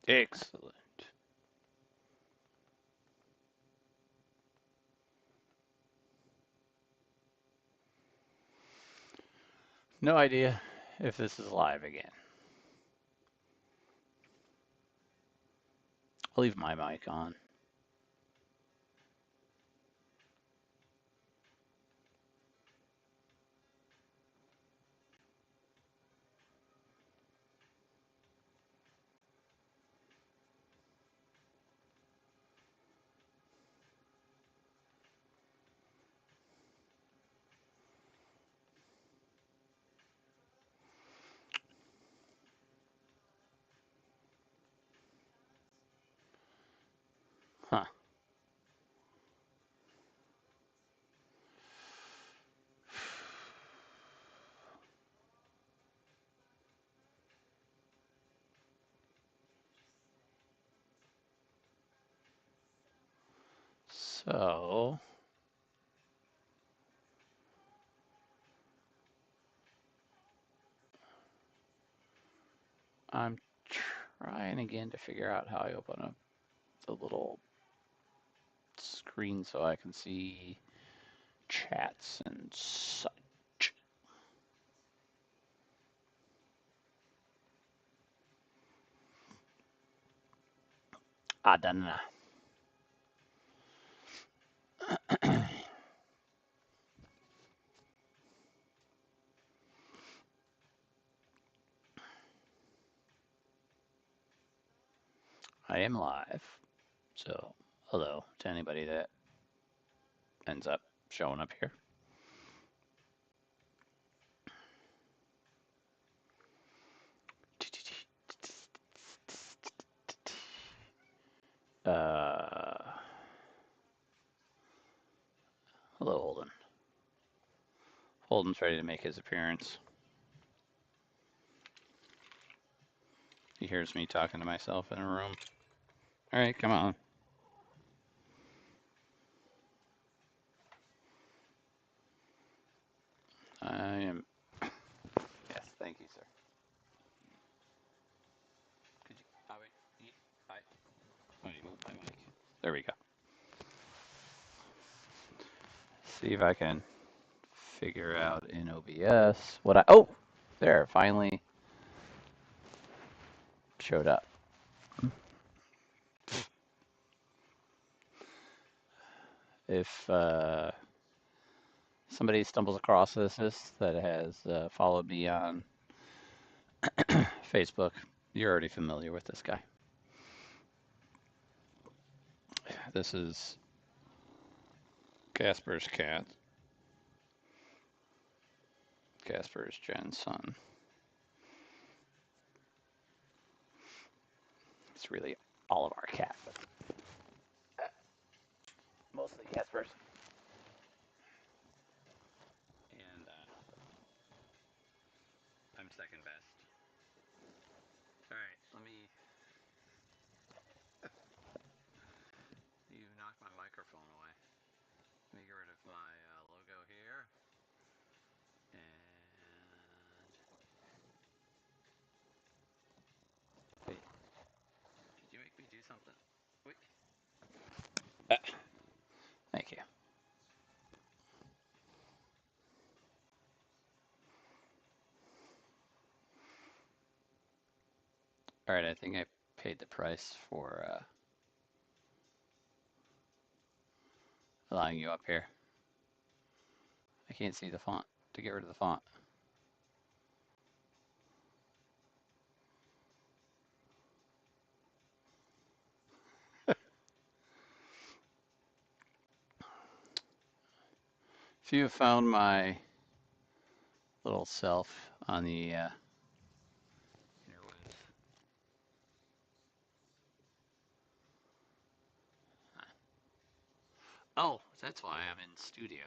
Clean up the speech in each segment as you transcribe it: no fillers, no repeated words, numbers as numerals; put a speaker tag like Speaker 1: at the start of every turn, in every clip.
Speaker 1: Excellent. No idea if this is live again. I'll leave my mic on. Huh. So, I'm trying again to figure out how I open up the little screen so I can see chats and such. I don't know. I am live, so hello to anybody that ends up showing up here. Uh, hello, Holden. Holden's ready to make his appearance. He hears me talking to myself in a room. All right, come on. I am. Yes, thank you, sir. Could you? Oh, wait. Hi. Oh, you moved my mic. There we go. See if I can figure out in OBS what I. Oh, there. Finally showed up. If somebody stumbles across this that has followed me on Facebook, you're already familiar with this guy. This is Casper's cat. Casper's Jen's son. It's really all of our cat, but mostly Casper's. And I'm second best. All right, let me. You knocked my microphone away. Let me get rid of my logo here. And wait, did you make me do something? Wait. Thank you. All right, I think I paid the price for allowing you up here. I can't see the font to get rid of the font. If you have found my little self on the interwebs. Oh, that's why I'm in studio.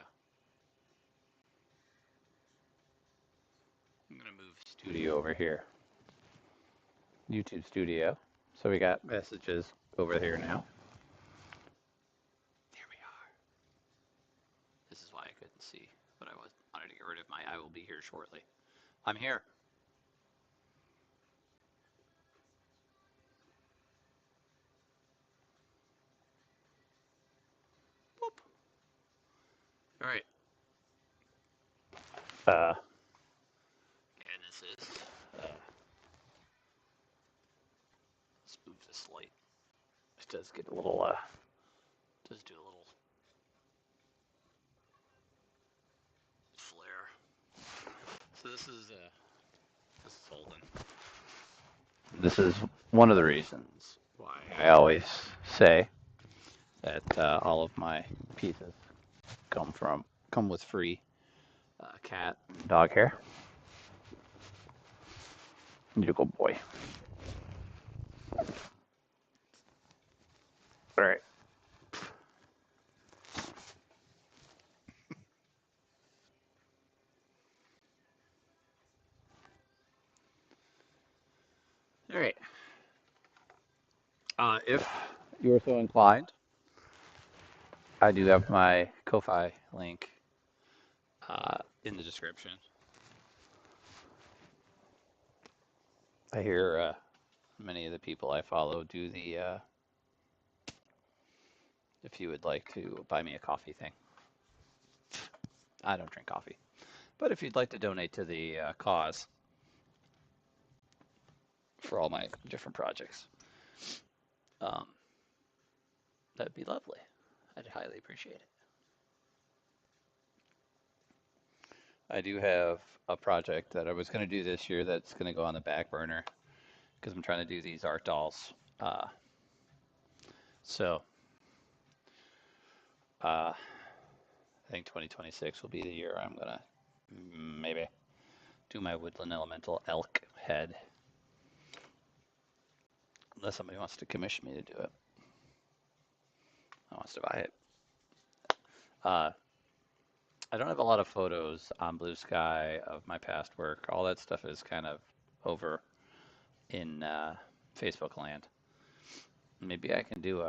Speaker 1: I'm gonna move studio over here. YouTube studio. So we got messages over here now. There we are. This is why I couldn't see, but I wanted to get rid of my I will be here shortly. I'm here. All right. And this is. Let's move this light. It does get a little. Does do a little flare. So this is Holden. This is one of the reasons why I always say that all of my pieces come with free cat and dog hair. You go, boy. All right. All right. If you are so inclined, I do have my Ko-Fi link in the description. I hear many of the people I follow do the if you would like to buy me a coffee thing. I don't drink coffee. But if you'd like to donate to the cause for all my different projects, that'd be lovely. I'd highly appreciate it. I do have a project that I was going to do this year that's going to go on the back burner because I'm trying to do these art dolls. So I think 2026 will be the year I'm going to maybe do my Woodland Elemental elk head. Unless somebody wants to commission me to do it. Wants to buy it. I don't have a lot of photos on Blue Sky of my past work. All that stuff is kind of over in Facebook land. Maybe I can do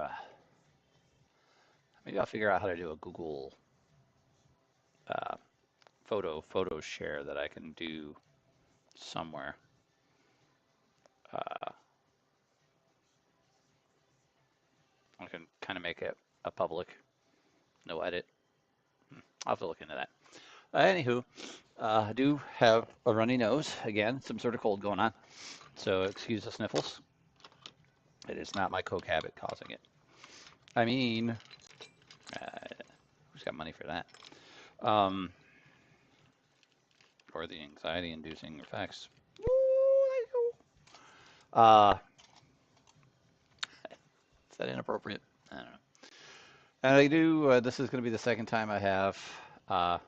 Speaker 1: maybe I'll figure out how to do a Google photo share that I can do somewhere. I can kind of make it a public, no edit. I'll have to look into that. Anywho, I do have a runny nose. Again, some sort of cold going on. So excuse the sniffles. It is not my Coke habit causing it. I mean, who's got money for that? Or the anxiety-inducing effects. Is that inappropriate? I don't know. And I do, this is going to be the second time I have my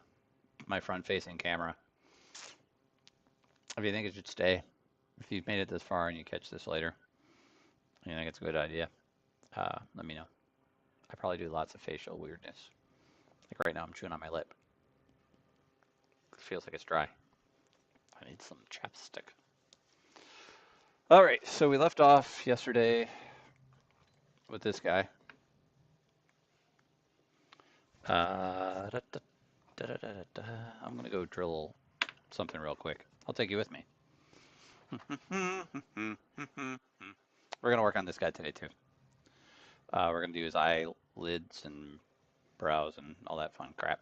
Speaker 1: front-facing camera. If you think it should stay, if you've made it this far and you catch this later, you think it's a good idea, let me know. I probably do lots of facial weirdness. Like right now, I'm chewing on my lip. It feels like it's dry. I need some chapstick. All right, so we left off yesterday with this guy. I'm going to go drill something real quick. I'll take you with me. We're going to work on this guy today, too. We're going to do his eyelids and brows and all that fun crap.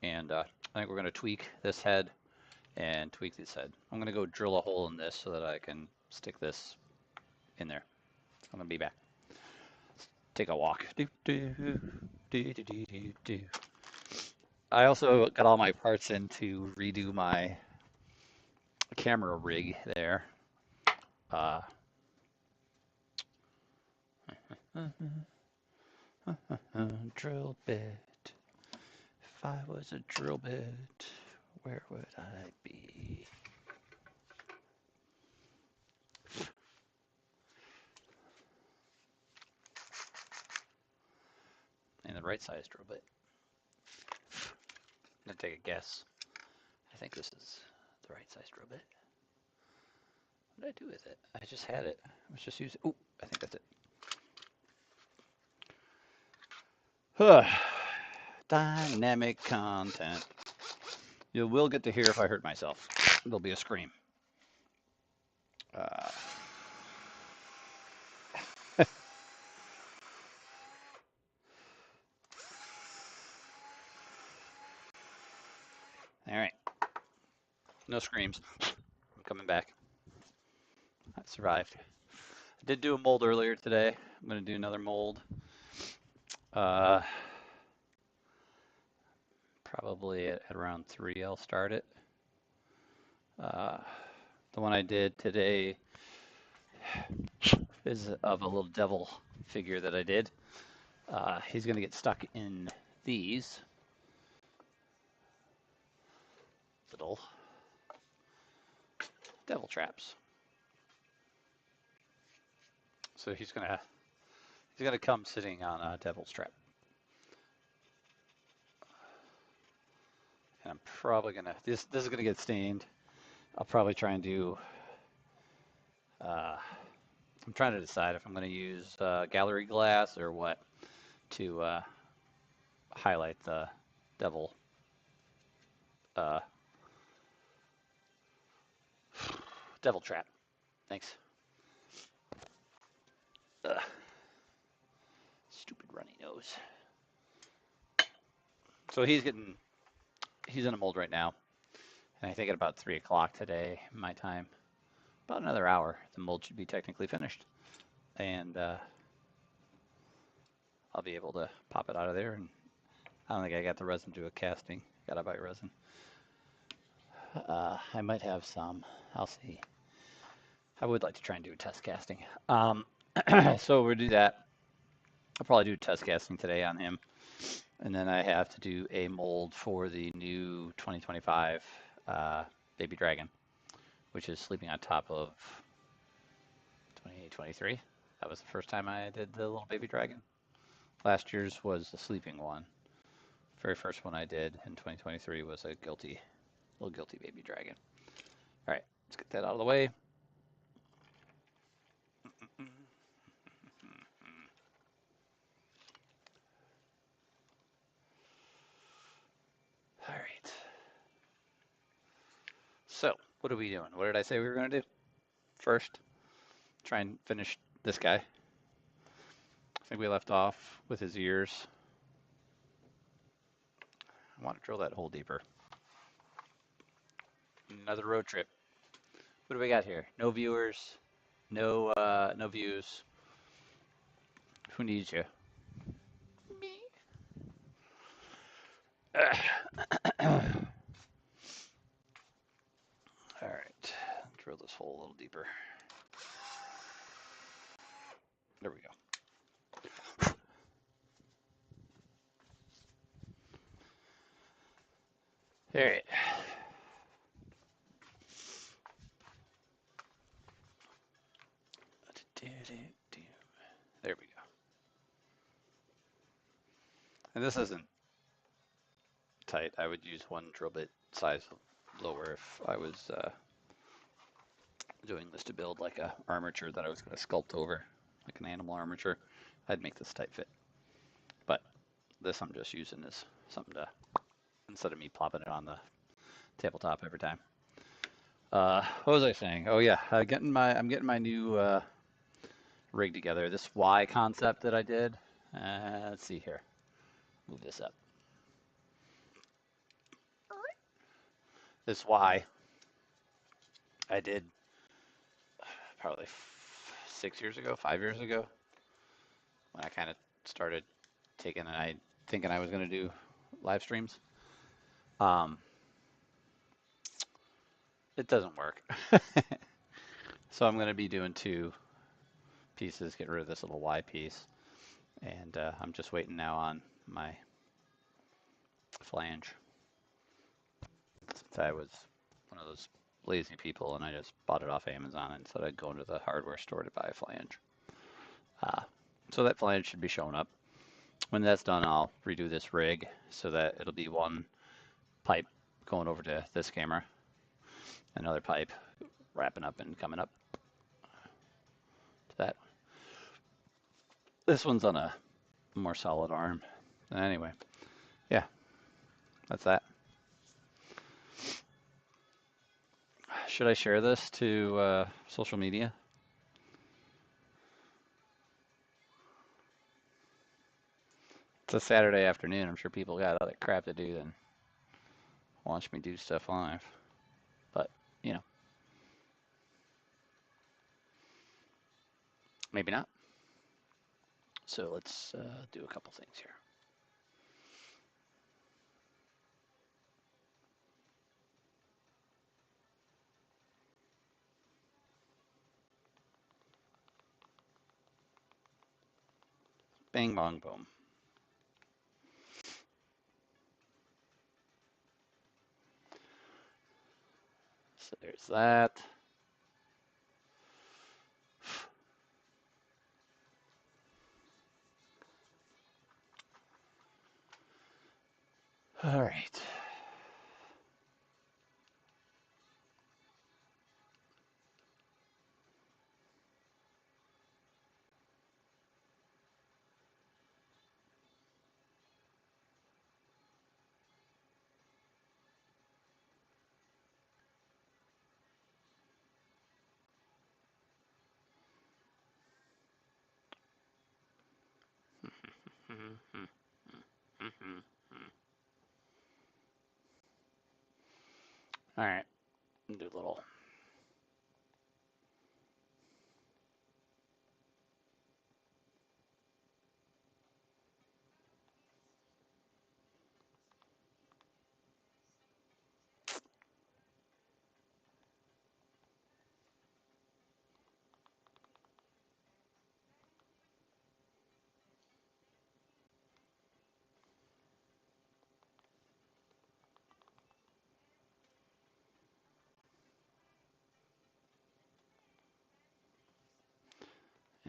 Speaker 1: And I think we're going to tweak this head and tweak this head. I'm going to go drill a hole in this so that I can stick this in there. I'm going to be back. Take a walk. I also got all my parts in to redo my camera rig there. Drill bit. If I was a drill bit, where would I be? And the right size drill bit. I'm gonna take a guess. I think this is the right size drill bit. What did I do with it? I just had it. Let's just use it. Oh, I think that's it. Dynamic content. You will get to hear if I hurt myself. There'll be a scream. All right. No screams. I'm coming back. I survived. I did do a mold earlier today. I'm going to do another mold. Uh, Probably at around 3 I'll start it. Uh, the one I did today is of a little devil figure that I did. He's going to get stuck in these little devil traps. So he's gonna come sitting on a devil's trap. And I'm probably gonna this is gonna get stained. I'll probably try and do I'm trying to decide if I'm gonna use gallery glass or what to highlight the devil uh, devil trap. Thanks. Ugh. Stupid runny nose. So he's in a mold right now, and I think at about 3 o'clock today, my time, about another hour, the mold should be technically finished, and I'll be able to pop it out of there. And I don't think I got the resin to do a casting. Gotta buy resin. I might have some. I'll see. I would like to try and do a test casting. So we'll do that. I'll probably do a test casting today on him. And then I have to do a mold for the new 2025 baby dragon, which is sleeping on top of 23. That was the first time I did the little baby dragon. Last year's was the sleeping one. Very first one I did in 2023 was a little guilty baby dragon. All right, let's get that out of the way. All right. So, what are we doing? What did I say we were going to do? First, try and finish this guy. I think we left off with his ears. I want to drill that hole deeper. Another road trip. What do we got here? No viewers, no views. Who needs you? Me. All right, drill this hole a little deeper. There we go. All right. There we go. And this isn't tight. I would use one drill bit size lower if I was doing this to build like a armature that I was going to sculpt over, like an animal armature. I'd make this tight fit. But this I'm just using as something to, instead of me plopping it on the tabletop every time. What was I saying? Oh yeah, I'm getting my new rig together. This Y concept that I did. Let's see here. Move this up. This Y I did probably 6 years ago, 5 years ago, when I kind of started thinking I was going to do live streams. It doesn't work. So I'm going to be doing 2 pieces, get rid of this little Y piece. And I'm just waiting now on my flange. Since I was one of those lazy people and I just bought it off Amazon and said I'd go into the hardware store to buy a flange. So that flange should be showing up. When that's done, I'll redo this rig so that it'll be one pipe going over to this camera, another pipe wrapping up and coming up to that. This one's on a more solid arm. Anyway, yeah, that's that. Should I share this to social media? It's a Saturday afternoon. I'm sure people got other crap to do than watch me do stuff live. But, you know, maybe not. So let's do a couple things here. Bang, bong, boom. So there's that. All right. All right. Do a little.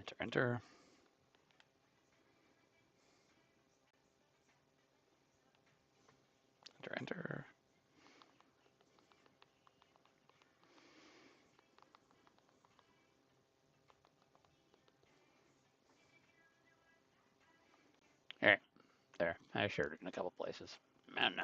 Speaker 1: Enter, enter. Enter, enter. All right. There. I shared it in a couple places. I don't know.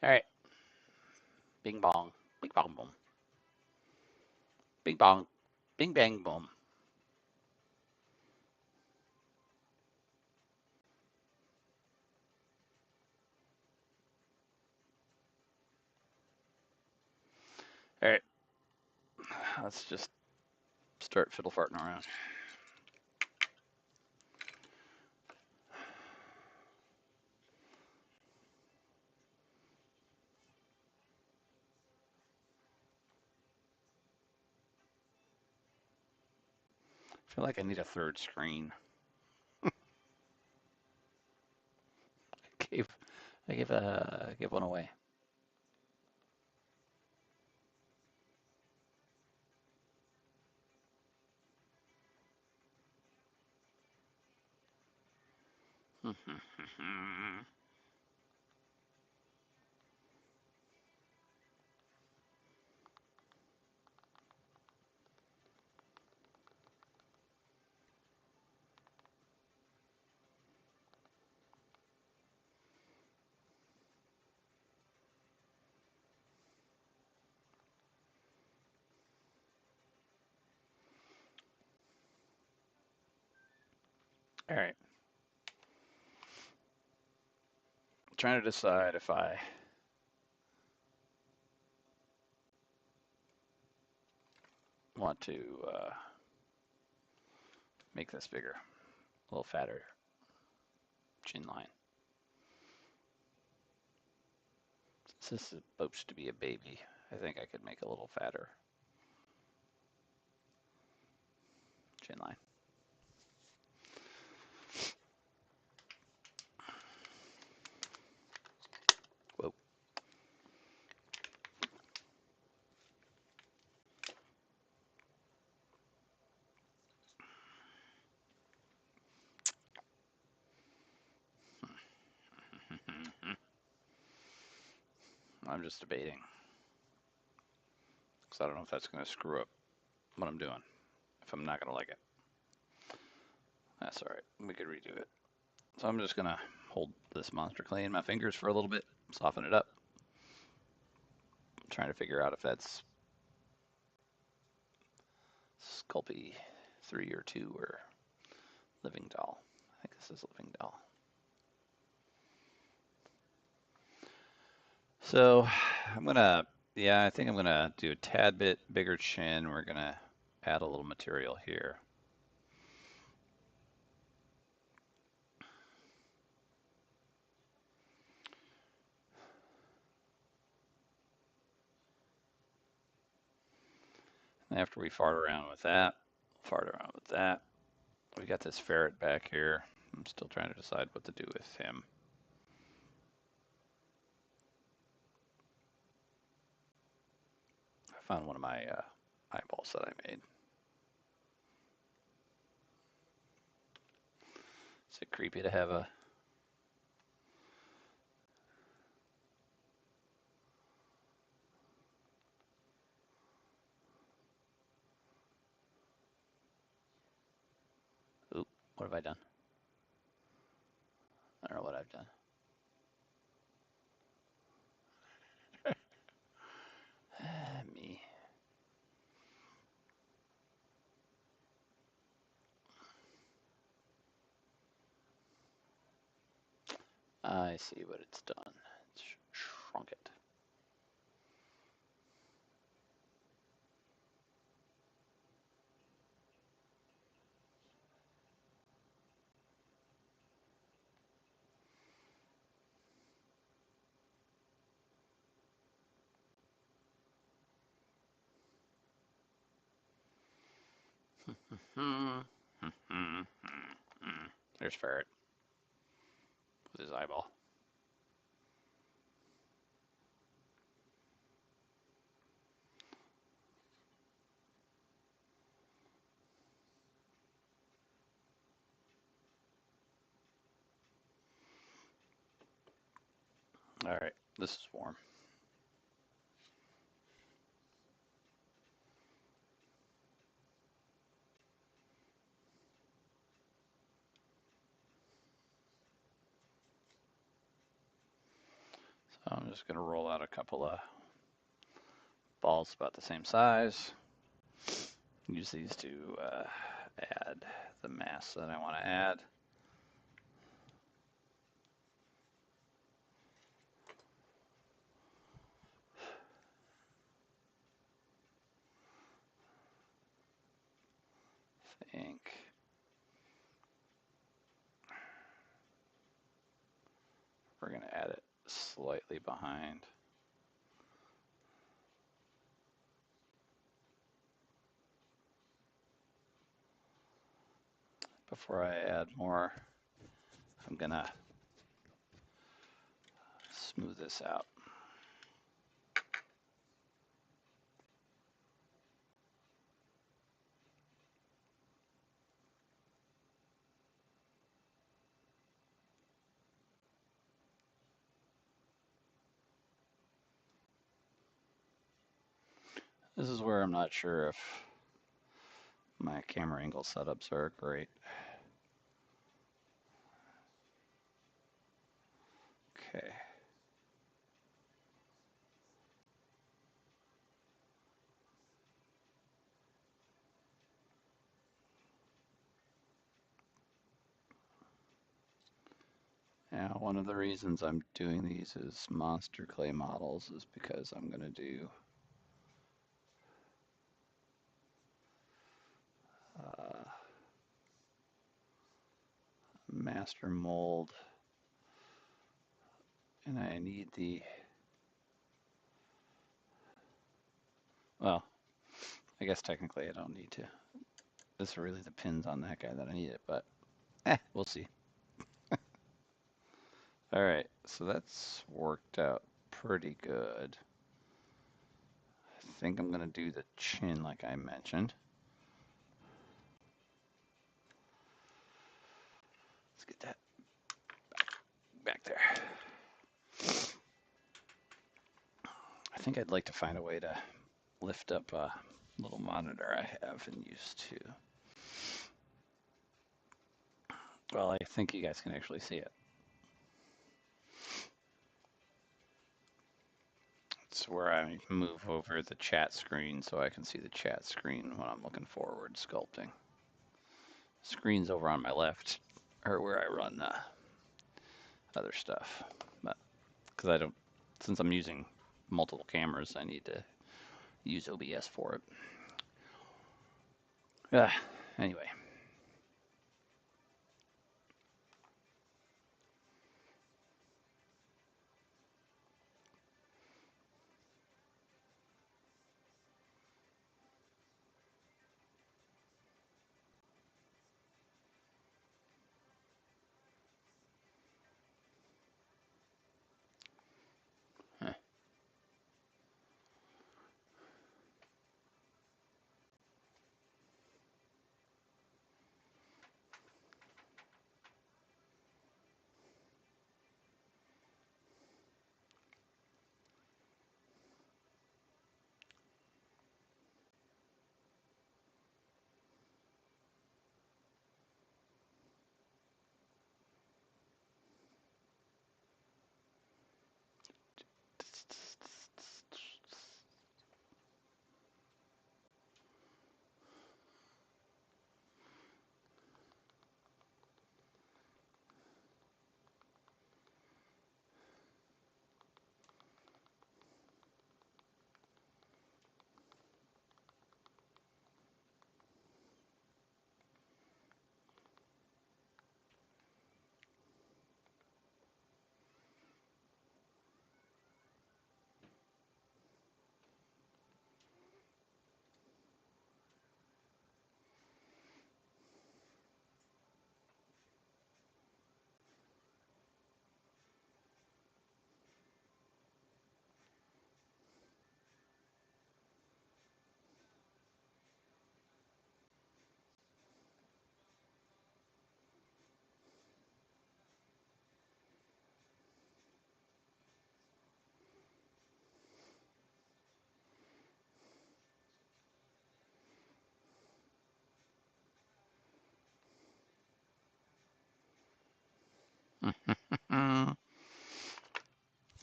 Speaker 1: All right. Bing bong. Bing bong boom. Bing bong. Bing bang boom. All right. Let's just start fiddle farting around. I feel like I need a third screen. I gave one away. All right. Trying to decide if I want to make this bigger, a little fatter chin line. Since this is supposed to be a baby, I think I could make a little fatter chin line. Whoa. I'm just debating because I don't know if that's going to screw up what I'm doing, if I'm not going to like it. That's all right. We could redo it. So I'm just going to hold this monster clay in my fingers for a little bit, soften it up. I'm trying to figure out if that's Sculpey 3 or 2 or Living Doll. I think this is Living Doll. So I'm going to, I think I'm going to do a tad bit bigger chin. We're going to add a little material here. After we fart around with that, we got this ferret back here. I'm still trying to decide what to do with him. I found one of my eyeballs that I made. Is it creepy to have a... Oop, what have I done? I don't know what I've done. Me. I see what it's done. It's shrunk it. There's ferret with his eyeball. All right, this is warm. So I'm just going to roll out a couple of balls about the same size. Use these to add the mass that I want to add. I think we're going to add it slightly behind. Before I add more, I'm going to smooth this out. This is where I'm not sure if my camera angle setups are great. Okay. Now, one of the reasons I'm doing these as monster clay models is because I'm going to do master mold, and I need the, well, I guess technically I don't need to. This really depends on that guy that I need it, but we'll see. All right, so that's worked out pretty good. I think I'm gonna do the chin like I mentioned. Let's get that back there. think I'd like to find a way to lift up a little monitor I have and use to. Well, I think you guys can actually see it. It's where I move over the chat screen so I can see the chat screen when I'm looking forward sculpting. Screen's over on my left, or where I run other stuff. But because I don't, since I'm using multiple cameras, I need to use OBS for it. Anyway.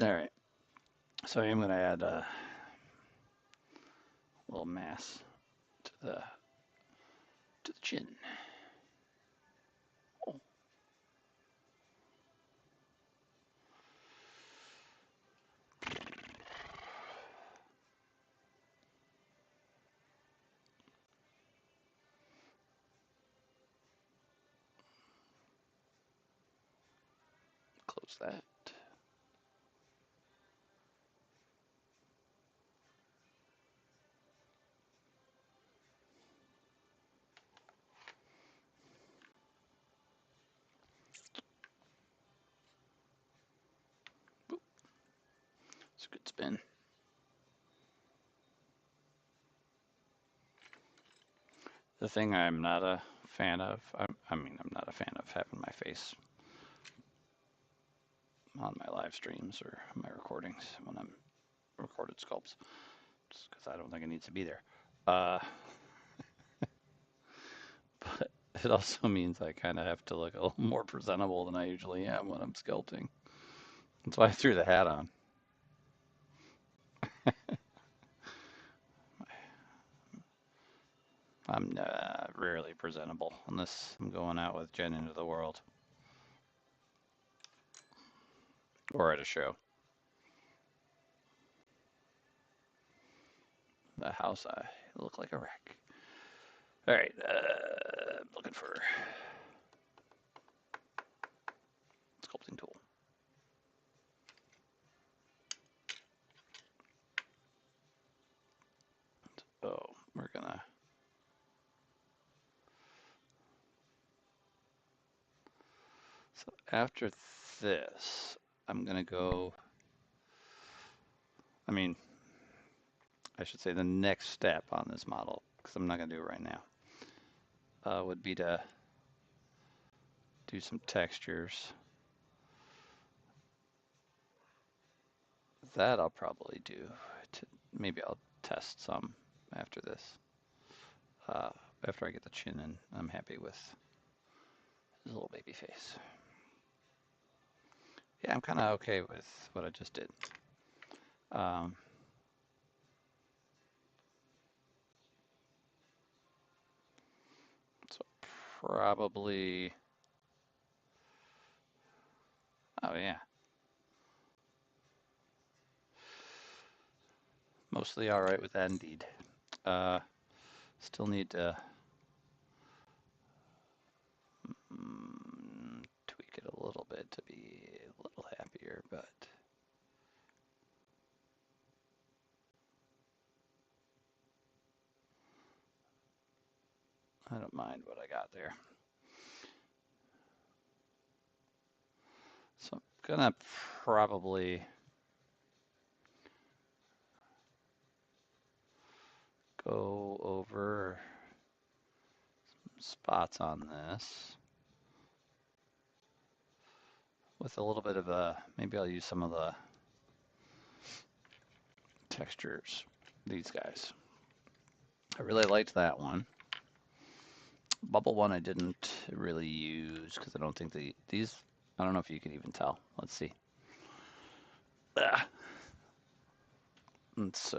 Speaker 1: All right. So I'm going to add a little mass to the chin. Oh. Close that. It's a good spin. The thing I'm not a fan of, I'm not a fan of having my face on my live streams or my recordings when I'm recorded sculpts, just because I don't think it needs to be there. But it also means I kind of have to look a little more presentable than I usually am when I'm sculpting. That's why I threw the hat on. I'm rarely presentable unless I'm going out with Jen into the world or at a show. The house, I look like a wreck. All right, looking for sculpting tool. So we're gonna. So after this, I'm gonna go. I mean, I should say the next step on this model, because I'm not gonna do it right now, would be to do some textures. That I'll probably do maybe I'll test some after this. After I get the chin in, I'm happy with his little baby face. Yeah, I'm kind of okay with what I just did. Um, so probably, oh yeah, mostly all right with that indeed. Uh, Still need to tweak it a little bit to be a little happier, but I don't mind what I got there. So I'm gonna probably go over spots on this with a little bit of a, maybe I'll use some of the textures, these guys. I really liked that one. Bubble one I didn't really use because I don't think these, I don't know if you can even tell. Let's see. Let's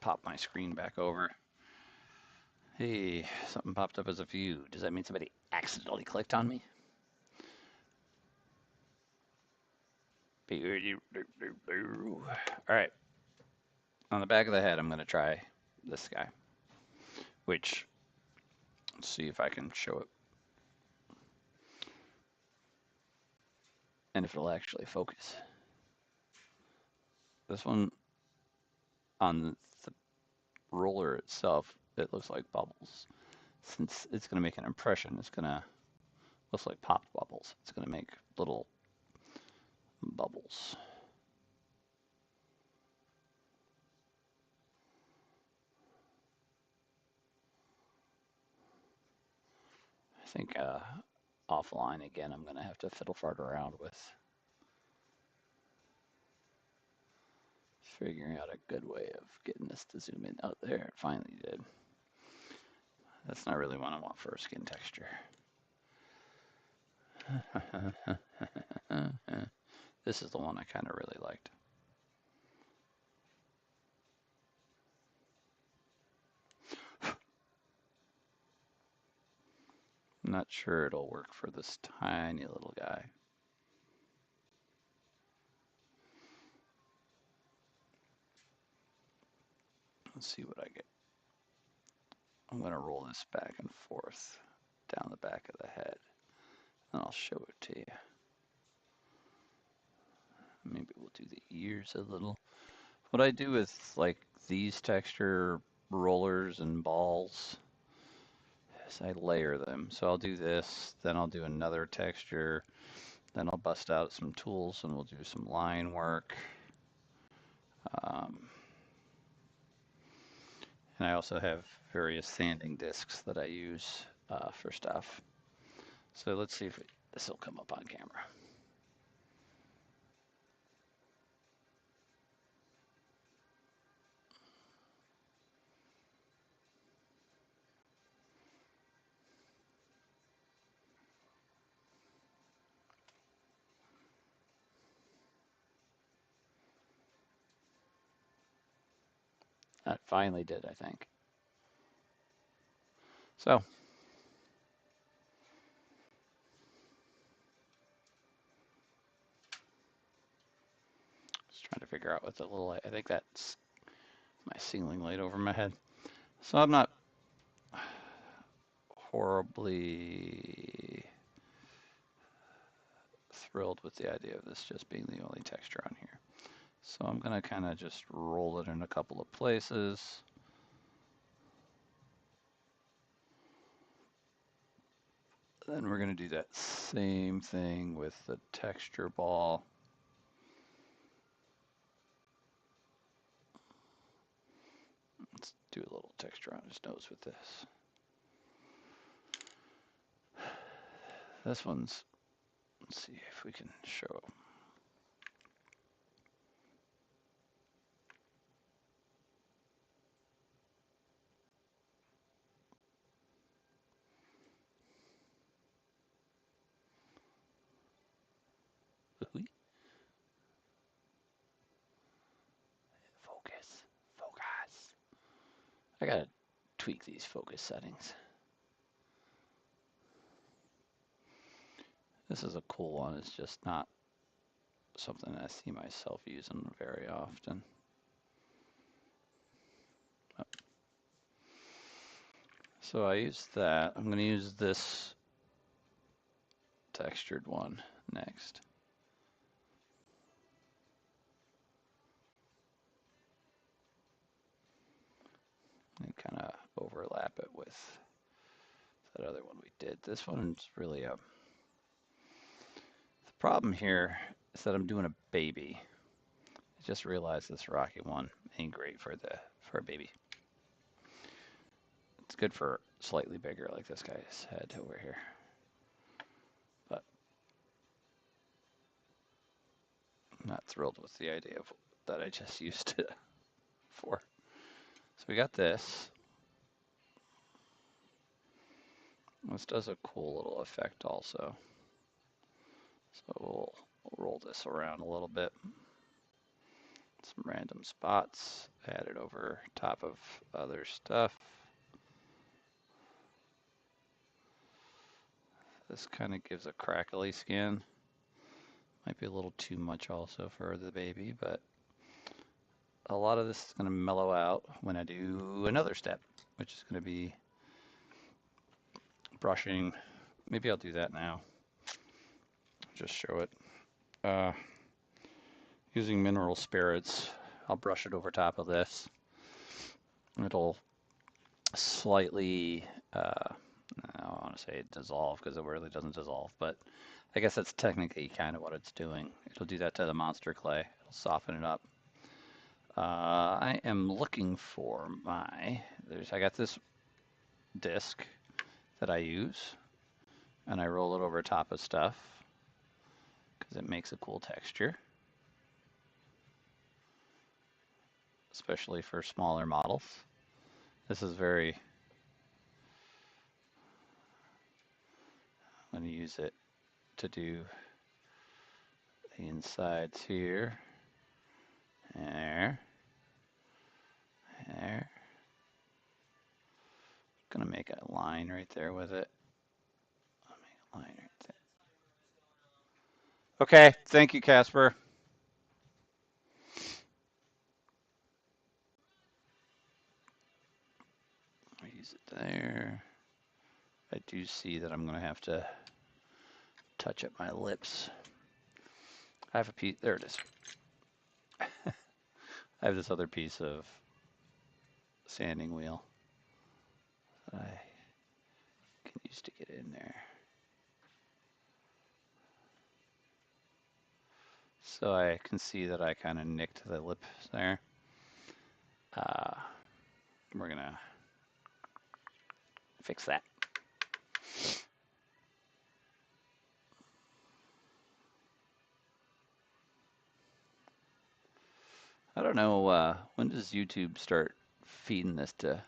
Speaker 1: pop my screen back over. Hey, something popped up as a view. Does that mean somebody accidentally clicked on me? All right. On the back of the head, I'm going to try this guy, which, let's see if I can show it. And if it'll actually focus. This one on the roller itself, it looks like bubbles. Since it's going to make an impression, it's going to look like popped bubbles. It's going to make little bubbles. I think offline again, I'm going to have to fiddle fart around with figuring out a good way of getting this to zoom in. Oh, there, it finally did. That's not really what I want for a skin texture. This is the one I kind of really liked. I'm not sure it'll work for this tiny little guy. Let's see what I get. I'm going to roll this back and forth down the back of the head, and I'll show it to you. Maybe we'll do the ears a little. What I do with like these texture rollers and balls is I layer them. So I'll do this, then I'll do another texture, then I'll bust out some tools and we'll do some line work. And I also have various sanding discs that I use for stuff. So let's see if this will come up on camera. That finally did, I think. So, just trying to figure out what the little, I think that's my ceiling light over my head. So I'm not horribly thrilled with the idea of this just being the only texture on here. So I'm going to kind of just roll it in a couple of places. Then we're going to do that same thing with the texture ball. Let's do a little texture on his nose with this. This one's, let's see if we can show. I gotta tweak these focus settings. This is a cool one. It's just not something I see myself using very often. Oh. So I use that. I'm going to use this textured one next. And kind of overlap it with that other one we did. This one's really the problem here is that I'm doing a baby. I just realized this rocky one ain't great for a baby. It's good for slightly bigger, like this guy's head over here. But I'm not thrilled with the idea of that I just used it for. So we got this. This does a cool little effect also. So we'll roll this around a little bit. Some random spots, add it over top of other stuff. This kind of gives a crackly skin. Might be a little too much also for the baby, but a lot of this is going to mellow out when I do another step, which is going to be brushing. Maybe I'll do that now. Just show it. Using mineral spirits, I'll brush it over top of this. It'll slightly, I don't want to say dissolve because it really doesn't dissolve, but I guess that's technically kind of what it's doing. It'll do that to the monster clay. It'll soften it up. I am looking for I got this disc that I use, and I roll it over top of stuff because it makes a cool texture, especially for smaller models. This is very, I'm going to use it to do the insides here. There. Gonna make a line right there with it. I'll make a line right there. Okay, thank you, Casper. I'll use it there. I do see that I'm gonna have to touch up my lips. I have a piece, there it is. I have this other piece of sanding wheel that I can use to get in there. So I can see that I kind of nicked the lips there. We're gonna fix that. I don't know, when does YouTube start feeding this to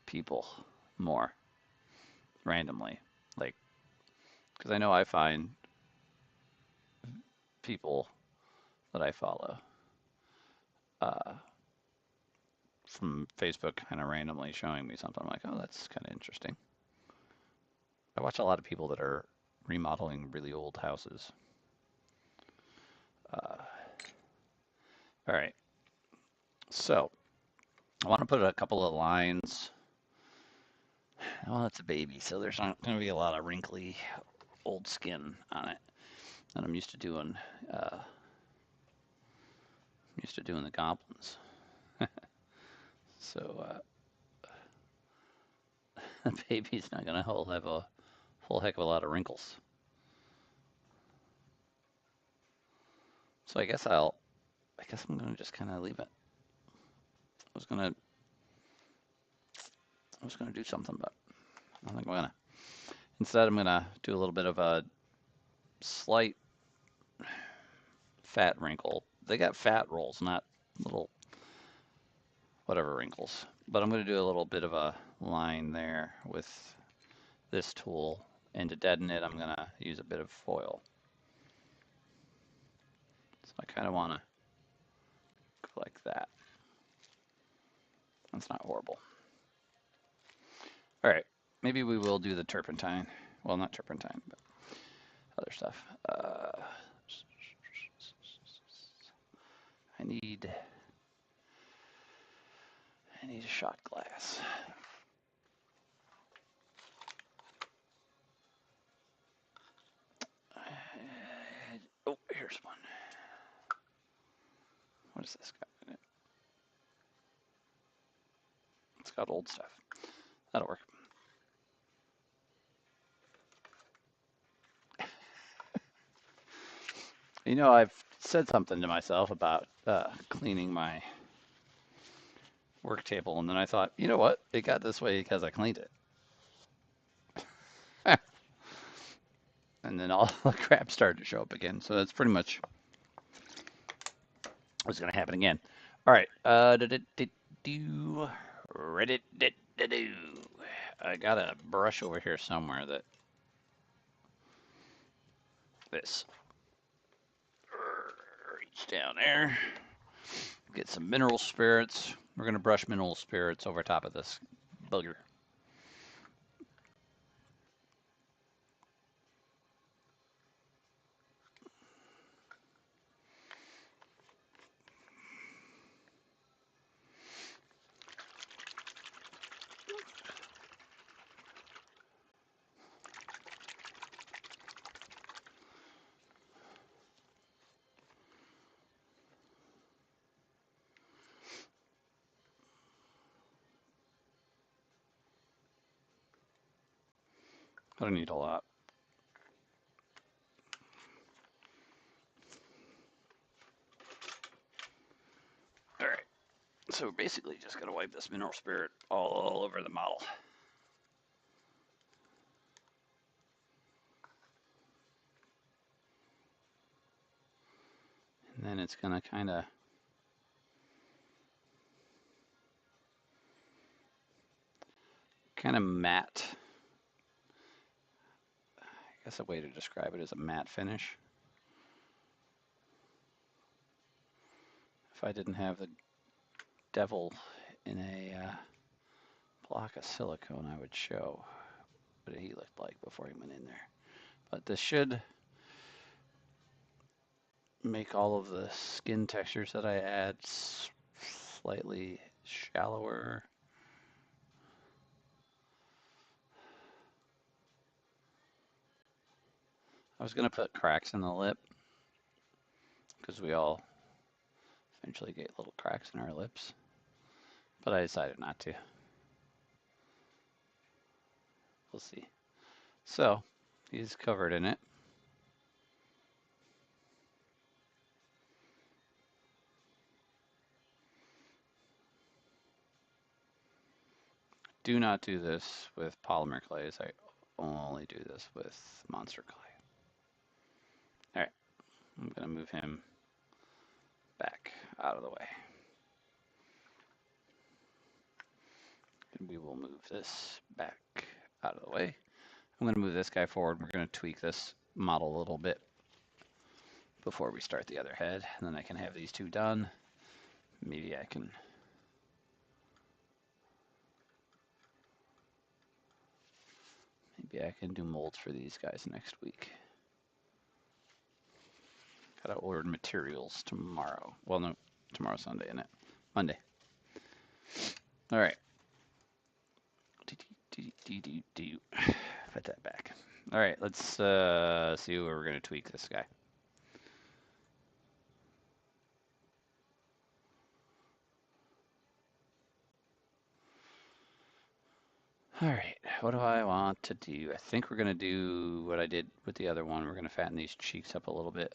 Speaker 1: people more randomly? Like, because I know I find people that I follow from Facebook kind of randomly showing me something. I'm like, oh, that's kind of interesting. I watch a lot of people that are remodeling really old houses. All right. So I want to put a couple of lines. Well, it's a baby, so there's not going to be a lot of wrinkly old skin on it. And I'm used to doing the goblins. So the baby's not going to have a whole heck of a lot of wrinkles. So I guess I'm going to just kind of leave it. I was going to do something, but I don't think I'm going to. Instead, I'm going to do a little bit of a slight fat wrinkle. They got fat rolls, not little whatever wrinkles. But I'm going to do a little bit of a line there with this tool. And to deaden it, I'm going to use a bit of foil. So I kind of want to go like that. That's not horrible. All right, maybe we will do the turpentine. Well, not turpentine, but other stuff. I need a shot glass. Oh, here's one. What is this got in it? It's got old stuff. That'll work. You know, I've said something to myself about cleaning my work table, and then I thought, you know what? It got this way because I cleaned it. And then all the crap started to show up again. So that's pretty much what's going to happen again. All right. Do Reddit. Do. I got a brush over here somewhere that this. Reach down there. Get some mineral spirits. We're going to brush mineral spirits over top of this booger. I don't need a lot. All right. So we're basically just going to wipe this mineral spirit all over the model. And then it's going to kind of matte. I guess a way to describe it is a matte finish. If I didn't have the devil in a block of silicone, I would show what he looked like before he went in there. But this should make all of the skin textures that I add slightly shallower. I was going to put cracks in the lip because we all eventually get little cracks in our lips, but I decided not to. We'll see. So he's covered in it. Do not do this with polymer clays. I only do this with monster clay. All right, I'm going to move him back out of the way. And we will move this back out of the way. I'm going to move this guy forward. We're going to tweak this model a little bit before we start the other head, and then I can have these two done. Maybe I can do molds for these guys next week. Gotta order materials tomorrow. Well, no, tomorrow's Sunday, isn't it? Monday. All right. Put that back. All right, let's see where we're gonna tweak this guy. All right, what do I want to do? I think we're gonna do what I did with the other one. We're gonna fatten these cheeks up a little bit.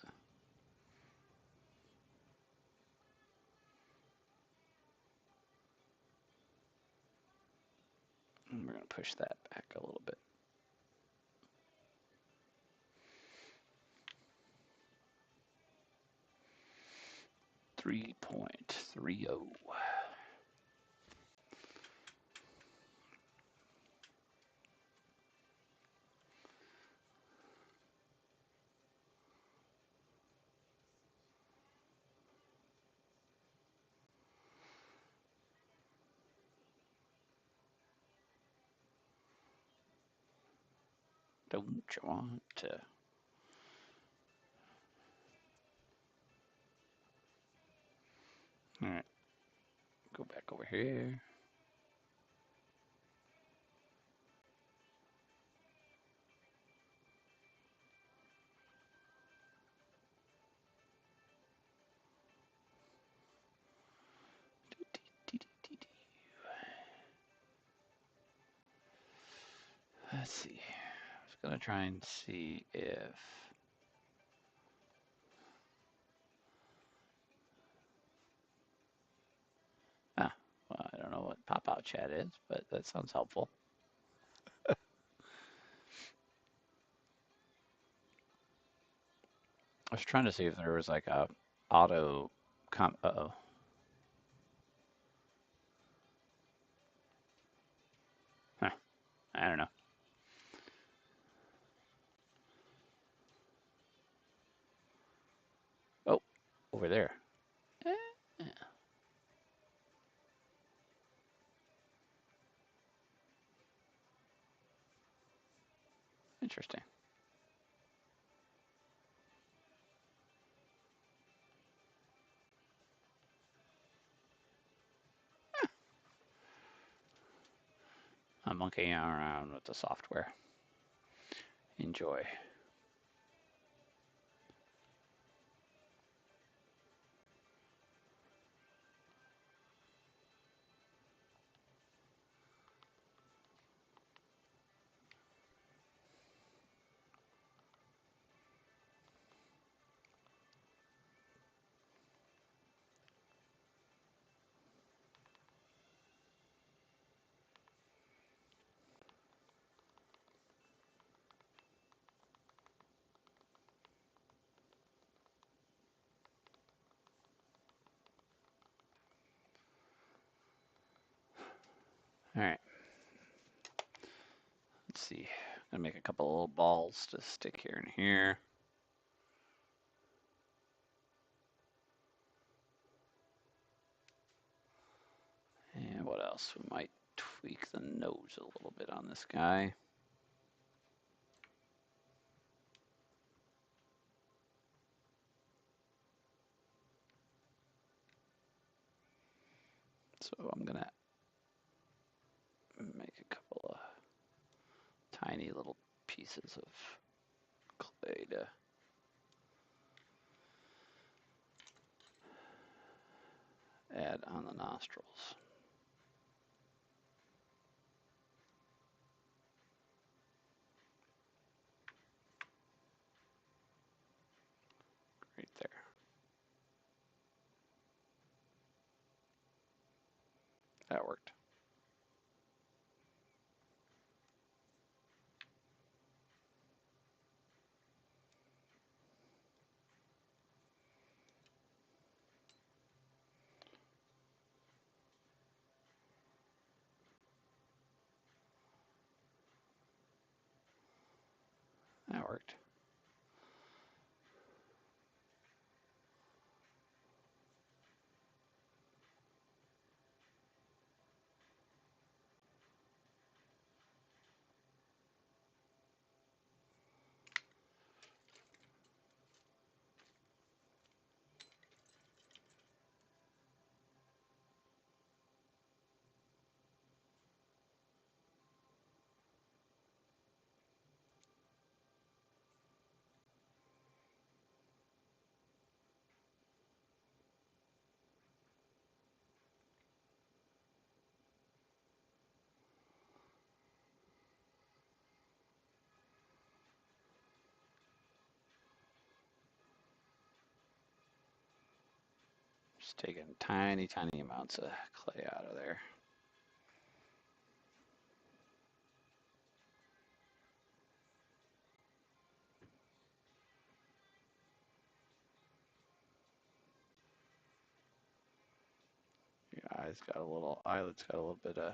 Speaker 1: And we're gonna push that back a little bit. 3.30. Don't you want to? All right, go back over here. Let's see. I was gonna try and see if. Ah, well, I don't know what pop-out chat is, but that sounds helpful. I was trying to see if there was like a auto Uh-oh. Huh, I don't know. Oh, over there. Eh, interesting. I'm monkeying around with the software. Enjoy. All right. Let's see. I'm gonna make a couple little balls to stick here and here. And what else? We might tweak the nose a little bit on this guy. So I'm gonna make a couple of tiny little pieces of clay to add on the nostrils. Right there. That worked. That worked. Just taking tiny, tiny amounts of clay out of there. Your eyes got a little, eyelids got a little bit of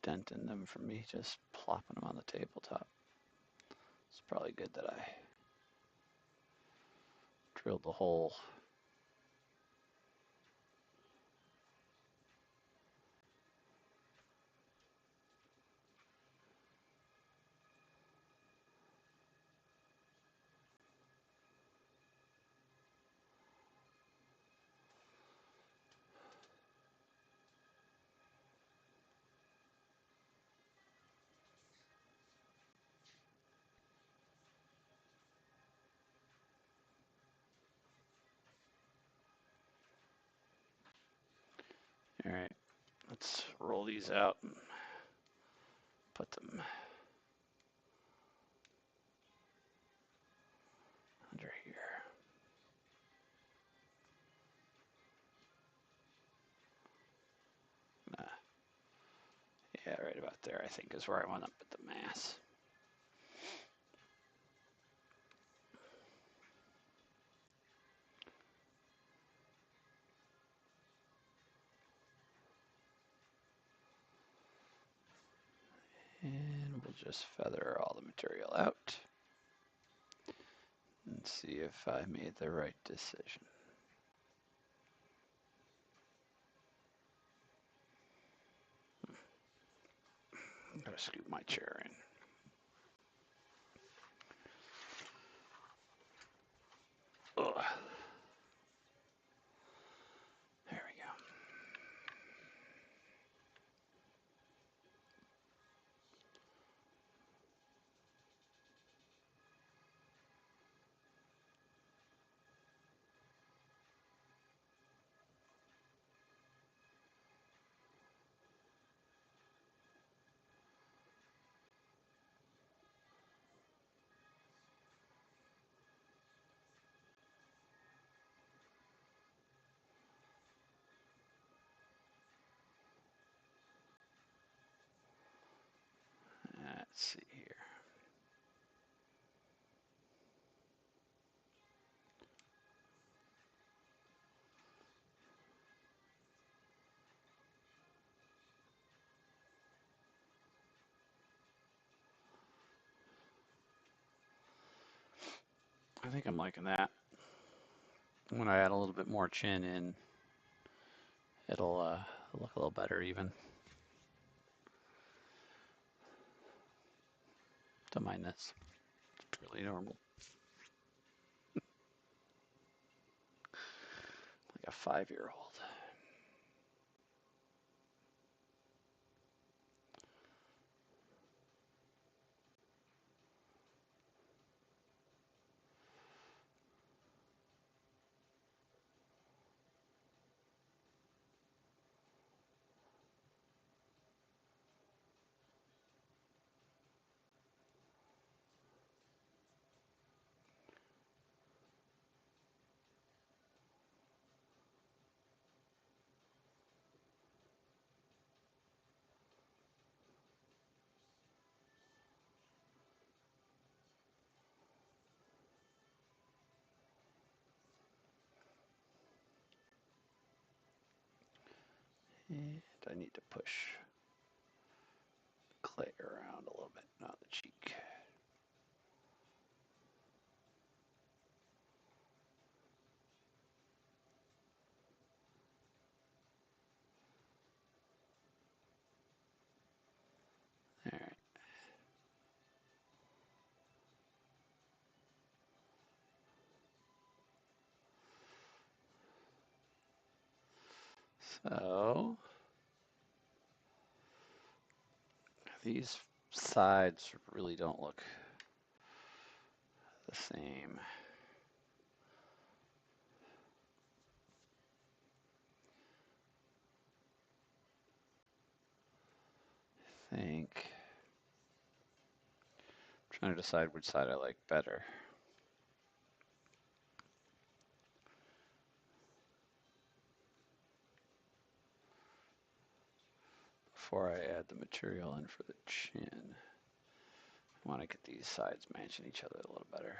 Speaker 1: dent in them for me, just plopping them on the tabletop. It's probably good that I drilled the hole.
Speaker 2: All right, let's roll these out and put them under here. Nah. Yeah, right about there, I think, is where I want to put the mass. And we'll just feather all the material out and see if I made the right decision. I'm gonna scoop my chair in. Ugh. There we go. Let's see here. I think I'm liking that. When I add a little bit more chin in, it'll look a little better even. Don't mind this. It's really normal. Like a 5-year-old. And I need to push clay around a little bit, not the cheek. All right. So these sides really don't look the same. I think I'm trying to decide which side I like better. Before I add the material in for the chin, I want to get these sides matching each other a little better.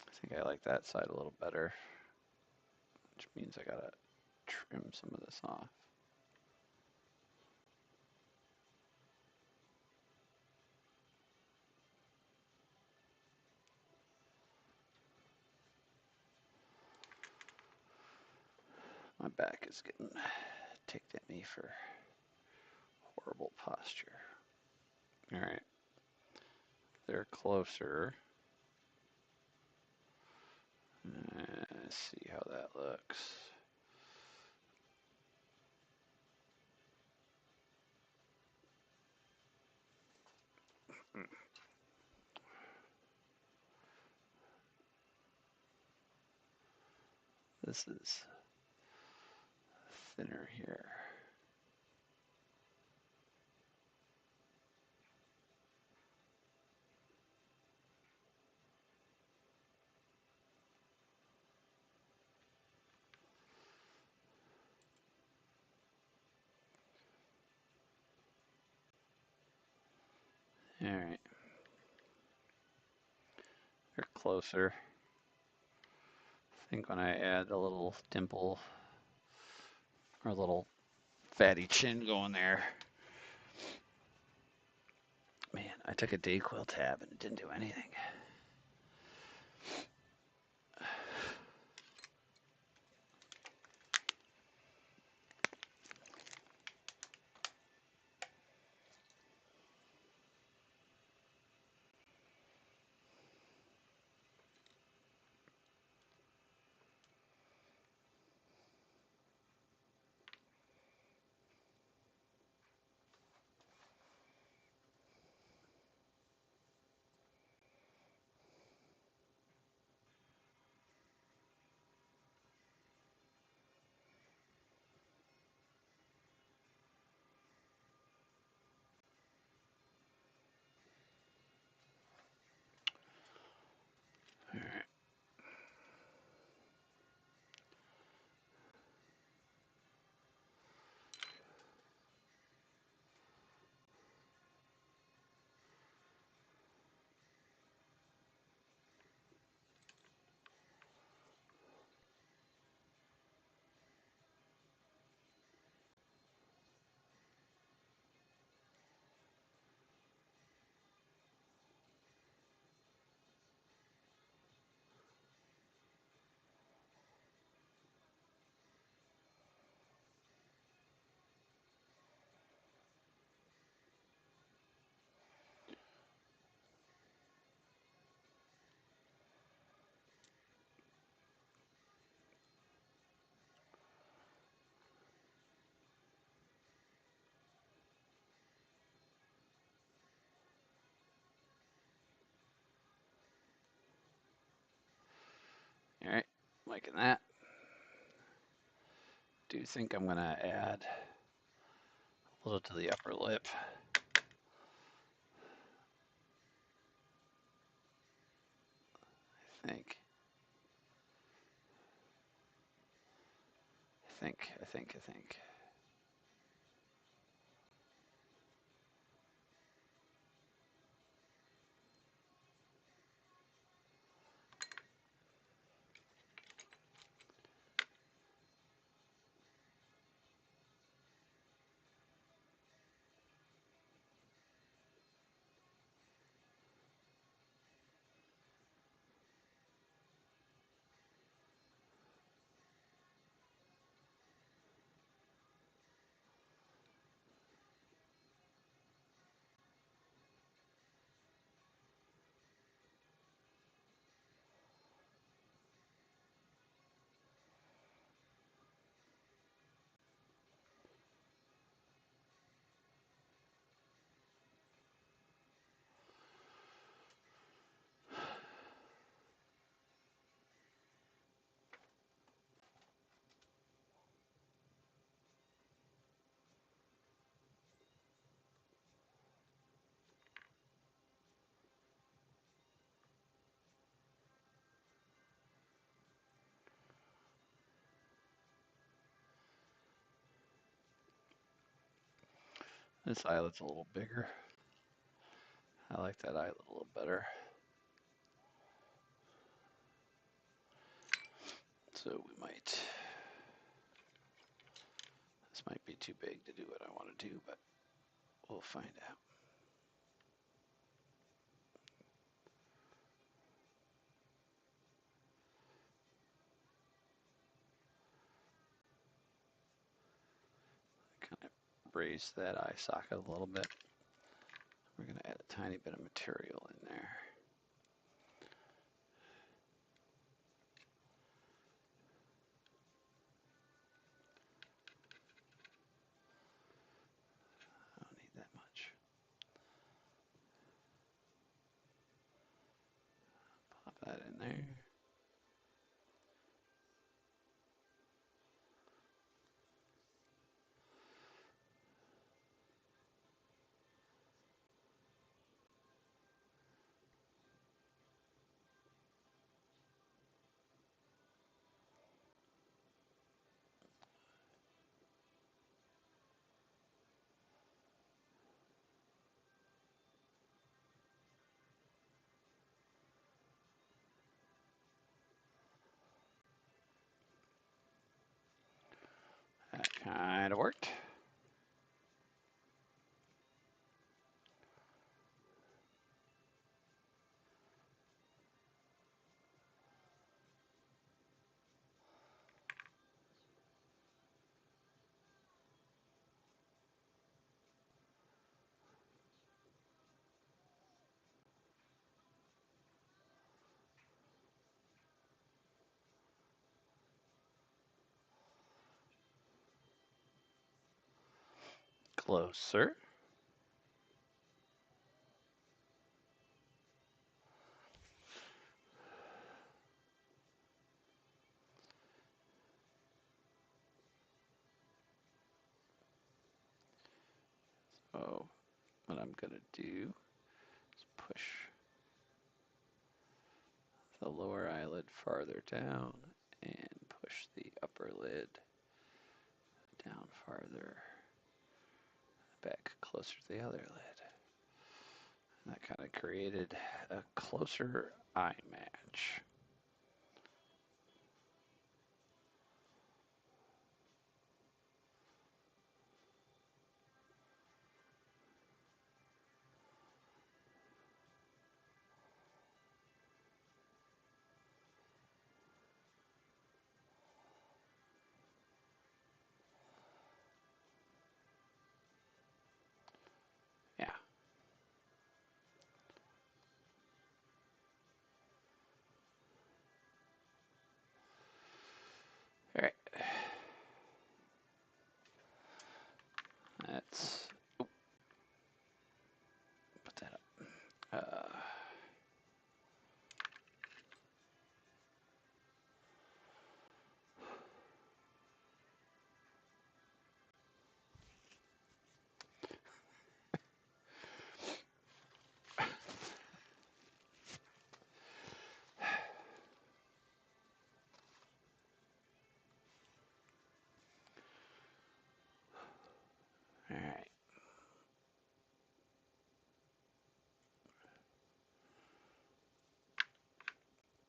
Speaker 2: I think I like that side a little better, which means I gotta trim some of this off. My back is getting ticked at me for horrible posture. All right, they're closer. Let's see how that looks. This is thinner here. All right, they're closer. I think when I add a little dimple or a little fatty chin going there. Man, I took a Dayquil tab and it didn't do anything. All right. All right, liking that. Do think I'm gonna add a little to the upper lip. I think. I think. This eyelet's a little bigger. I like that eyelet a little better. So we might, this might be too big to do what I want to do, but we'll find out. Kind of raise that eye socket a little bit. We're going to add a tiny bit of material in there. I don't need that much. Pop that in there. Kind of worked. Closer. So what I'm gonna do is push the lower eyelid farther down and push the upper lid down farther, back closer to the other lid. And that kind of created a closer eye match. Yeah. All right. Let's put that up. All right.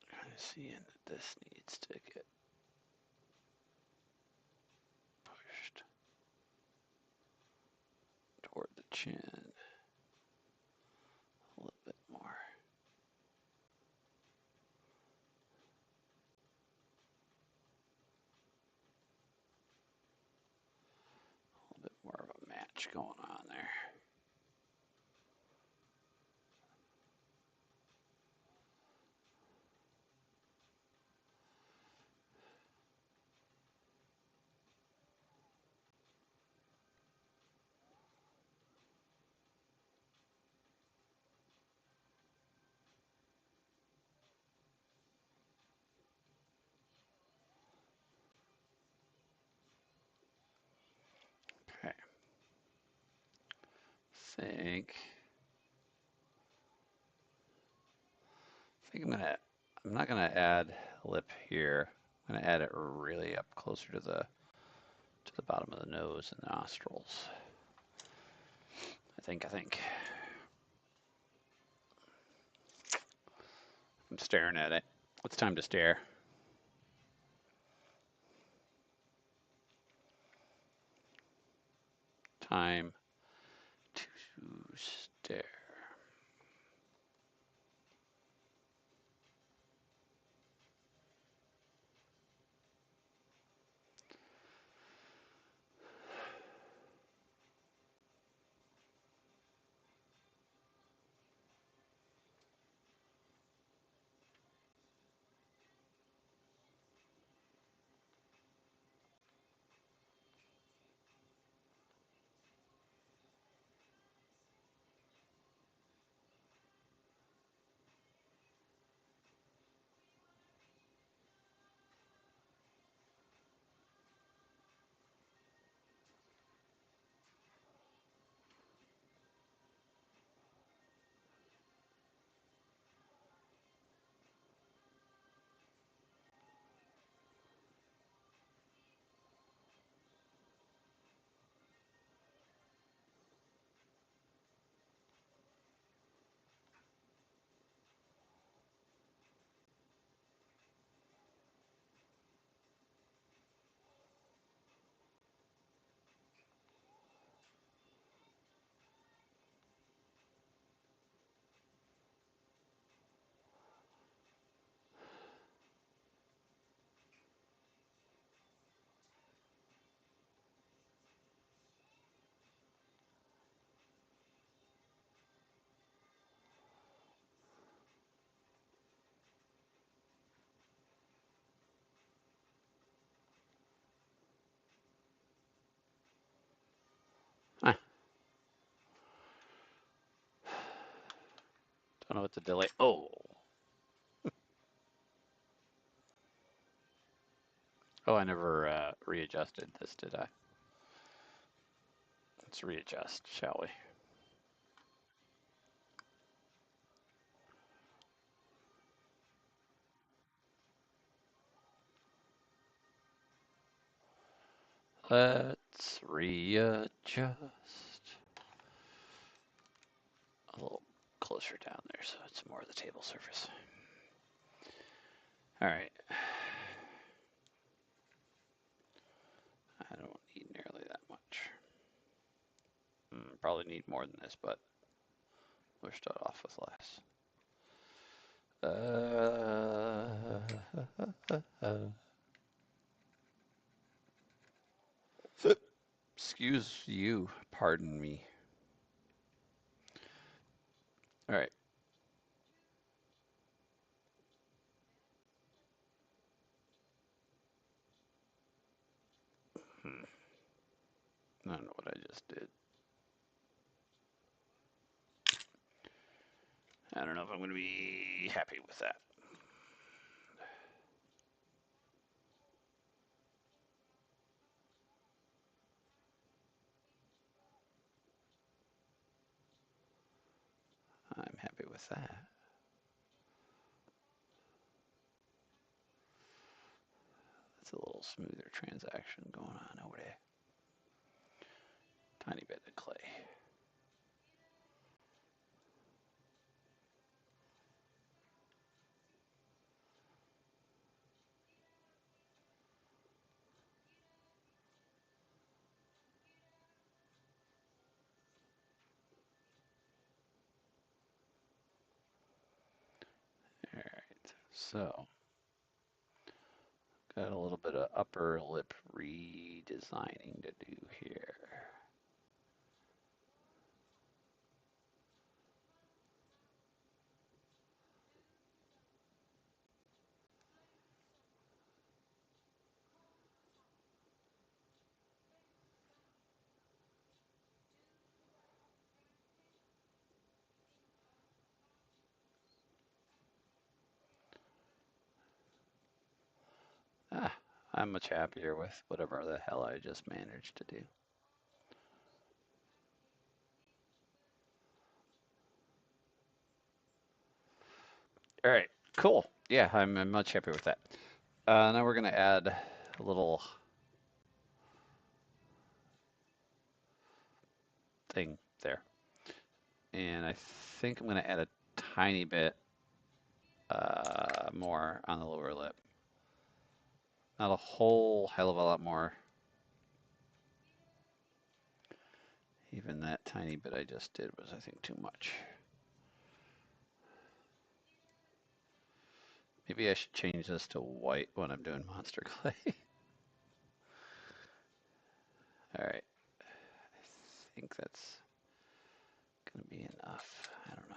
Speaker 2: Kind of seeing that this needs to get pushed toward the chin a little bit more. A little bit more of a match going on there. Okay. Think I'm not gonna add lip here. I'm gonna add it really up closer to the bottom of the nose and nostrils. I think. I'm staring at it. It's time to stare. Time to stare. Don't know what the delay. Oh, oh, I never readjusted this, did I? Let's readjust, shall we? Let's readjust a little closer down there so it's more of the table surface. All right. I don't need nearly that much. Probably need more than this, but we'll start off with less. Excuse you, pardon me. All right. I don't know what I just did. I don't know if I'm going to be happy with that. I'm happy with that. That's a little smoother transaction going on over there. Tiny bit of clay. All right. So, got a little bit of upper lip redesigning to do here. Ah, I'm much happier with whatever the hell I just managed to do. All right, cool. Yeah, I'm much happier with that. Now we're going to add a little thing there. And I think I'm going to add a tiny bit more on the lower lip. Not a whole hell of a lot more. Even that tiny bit I just did was, I think, too much. Maybe I should change this to white when I'm doing monster clay. All right. I think that's going to be enough. I don't know.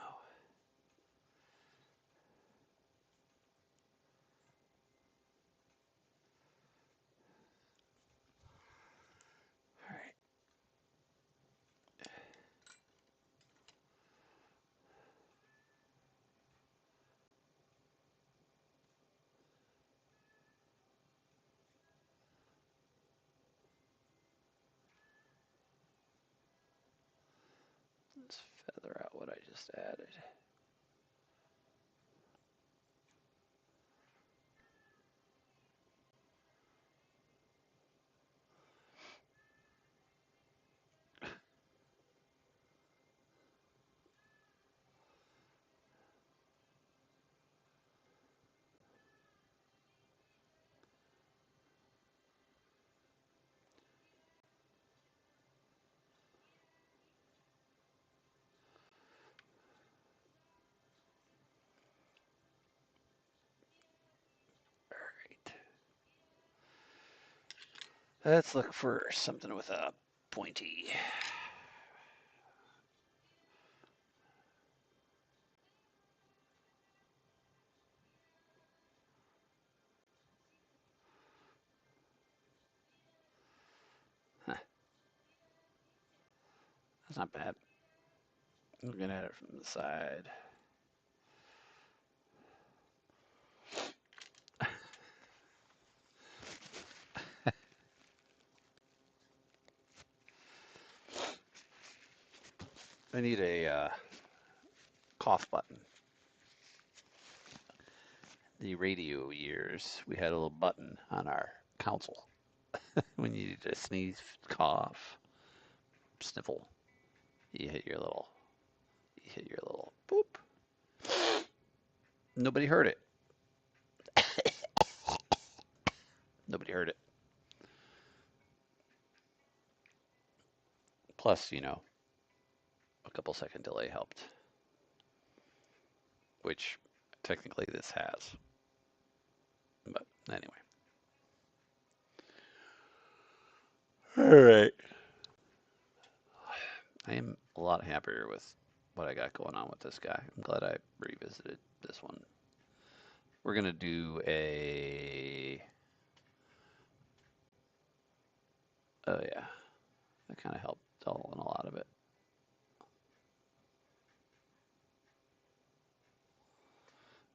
Speaker 2: All right. Let's feather out what I just added. All right. Let's look for something with a pointy. Huh, that's not bad. Looking at it from the side. I need a cough button. The radio years, we had a little button on our console when you needed to sneeze, cough, sniffle. You hit your little boop. Nobody heard it. Nobody heard it. Plus, you know, a couple second delay helped, which technically this has. But anyway. All right. I am a lot happier with what I got going on with this guy. I'm glad I revisited this one. We're going to do a... Oh, yeah. That kind of helped all in a lot of it.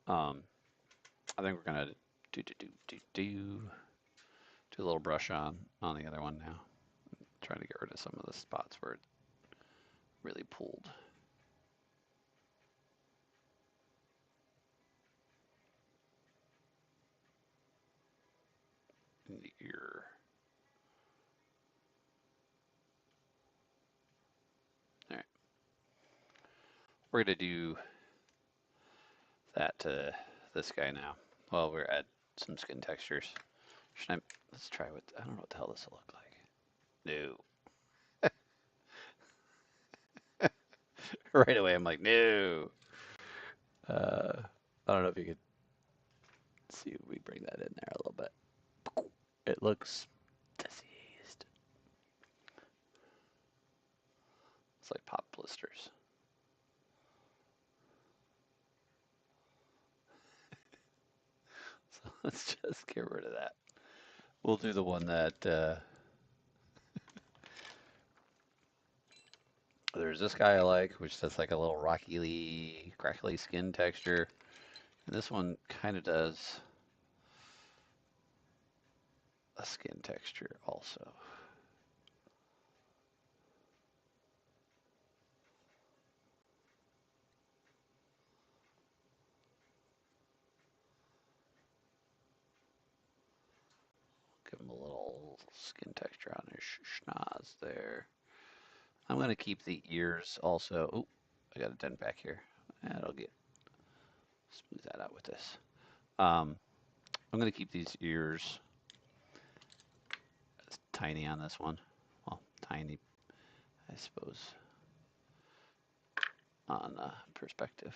Speaker 2: I think we're going to do a little brush on the other one now. Trying to get rid of some of the spots where it really pulled. In the ear. All right. We're going to do that to this guy now. Well, we're at some skin textures. Let's try what, I don't know what the hell this will look like. No. Right away, I'm like, no. I don't know if you could see if we bring that in there a little bit. It looks diseased. It's like pop blisters. So let's just get rid of that. We'll do the one that, there's this guy I like, which does like a little rocky, crackly skin texture. And this one kind of does a skin texture also. Give him a little skin texture on his schnoz there. I'm going to keep the ears also. Oh, I got a dent back here. That'll get smooth that out with this. I'm going to keep these ears tiny on this one. Well, tiny, I suppose, on perspective.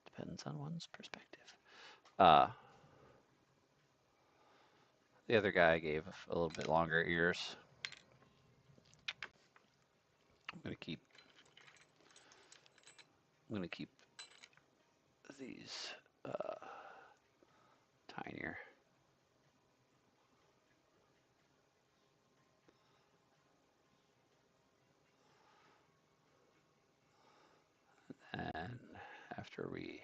Speaker 2: Depends on one's perspective. The other guy gave a little bit longer ears. I'm going to keep these tinier. And after we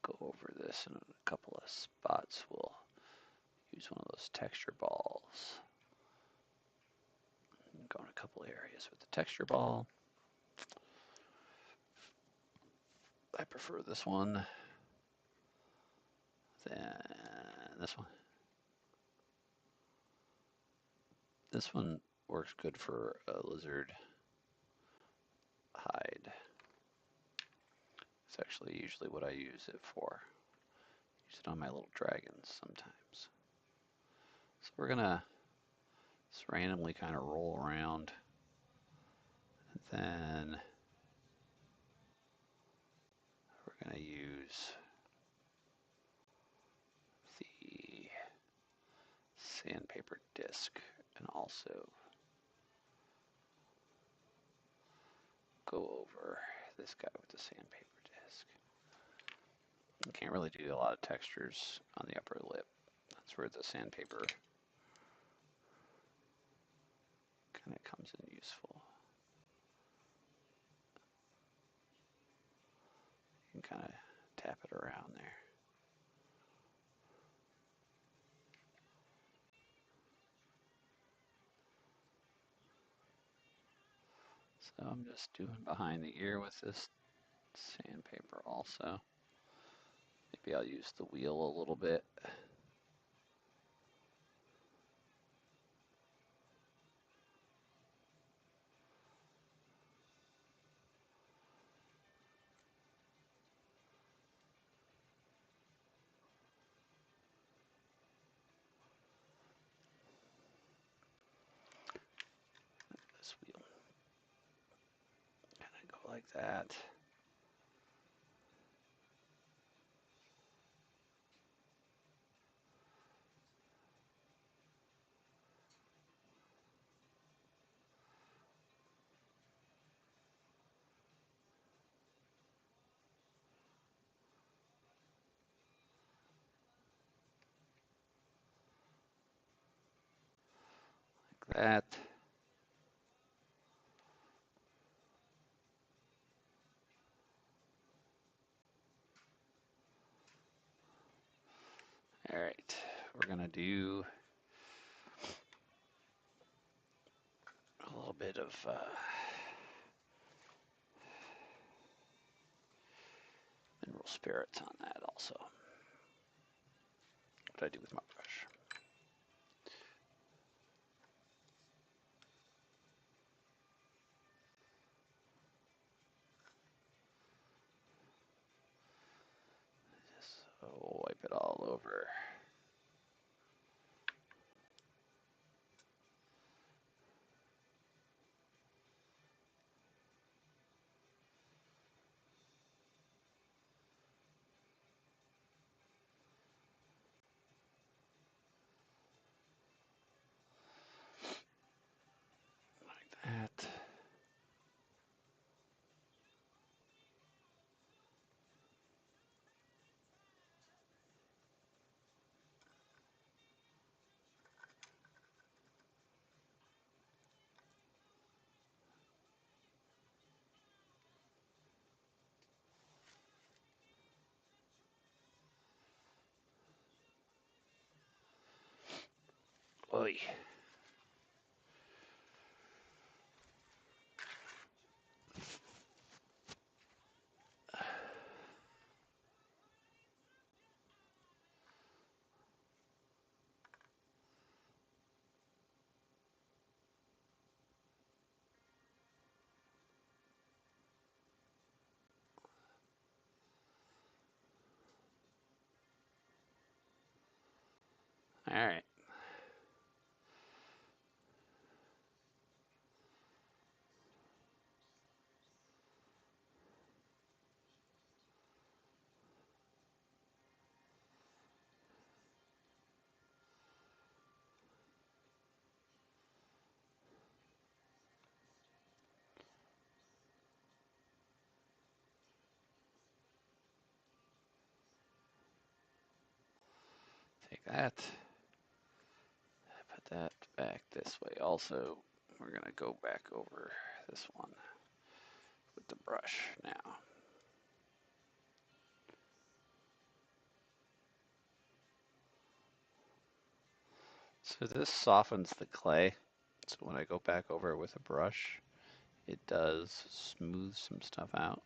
Speaker 2: go over this in a couple of spots, we'll use one of those texture balls. Go in a couple areas with the texture ball. I prefer this one than this one. This one works good for a lizard hide. It's actually usually what I use it for. Use it on my little dragons sometimes. So we're gonna just randomly kind of roll around, and then we're gonna use the sandpaper disc and also go over this guy with the sandpaper disc. You can't really do a lot of textures on the upper lip. That's where the sandpaper kind of comes in useful. You can kind of tap it around there. So I'm just doing behind the ear with this sandpaper also. Maybe I'll use the wheel a little bit. This wheel kind of go like that. Like that. All right, we're gonna do a little bit of mineral spirits on that also. What do I do with my brush? Just wipe it all over. Like that. Oy. All right. Take that. Put that back this way. Also, we're gonna go back over this one with the brush now. So this softens the clay. So when I go back over it with a brush, it does smooth some stuff out.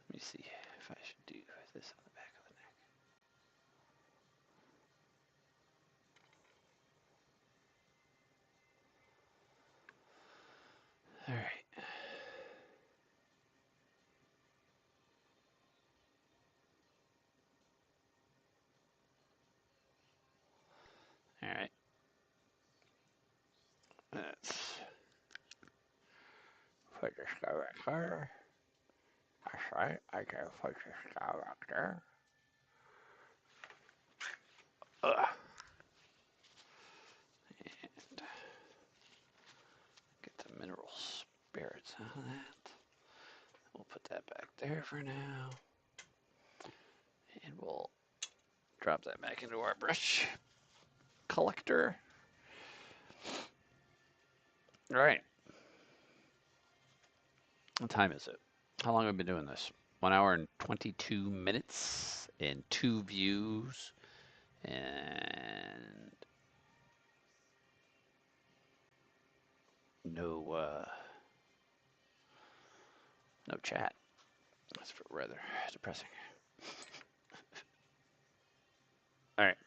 Speaker 2: Let me see if I should do this on the back of the neck. All right. All right. Let's put this guy right there. That's right. I can put this guy right there. Ugh. And get the mineral spirits out of that. We'll put that back there for now. And we'll drop that back into our brush collector. All right. What time is it? How long have we been doing this? 1 hour and 22 minutes and 2 views and no chat. That's rather depressing. All right,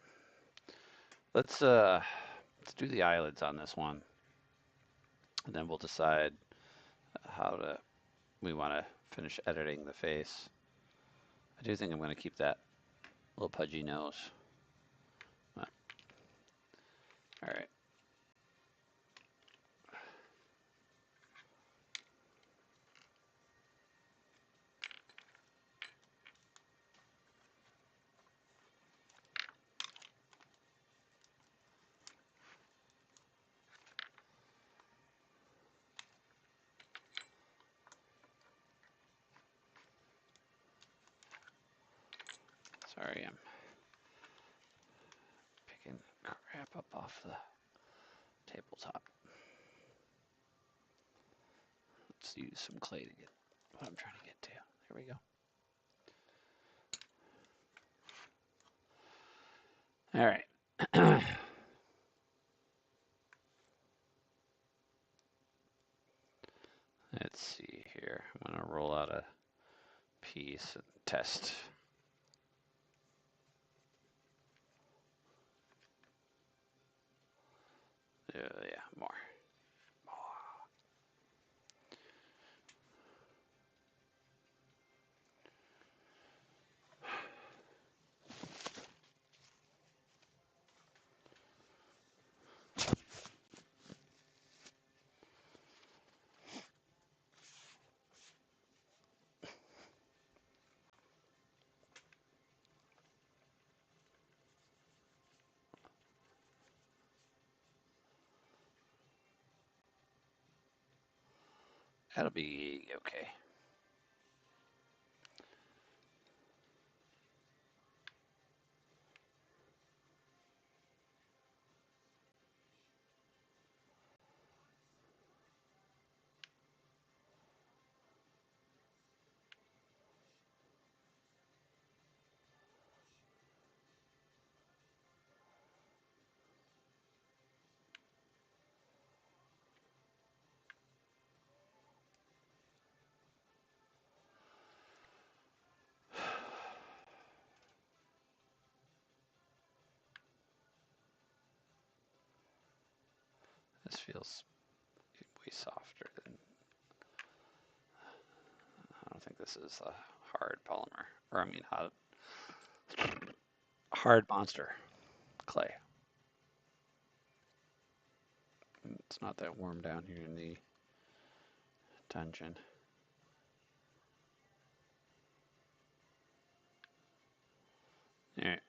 Speaker 2: let's do the eyelids on this one, and then we'll decide how we want to finish editing the face. I do think I'm going to keep that little pudgy nose. All right. Sorry, I'm picking crap up off the tabletop. Let's use some clay to get what I'm trying to get to. There we go. All right. Let's see here. I'm going to roll out a piece and test. Yeah, more. That'll be okay. This feels way softer than. I don't think this is a hard polymer, or I mean hard monster clay. It's not that warm down here in the dungeon. All right.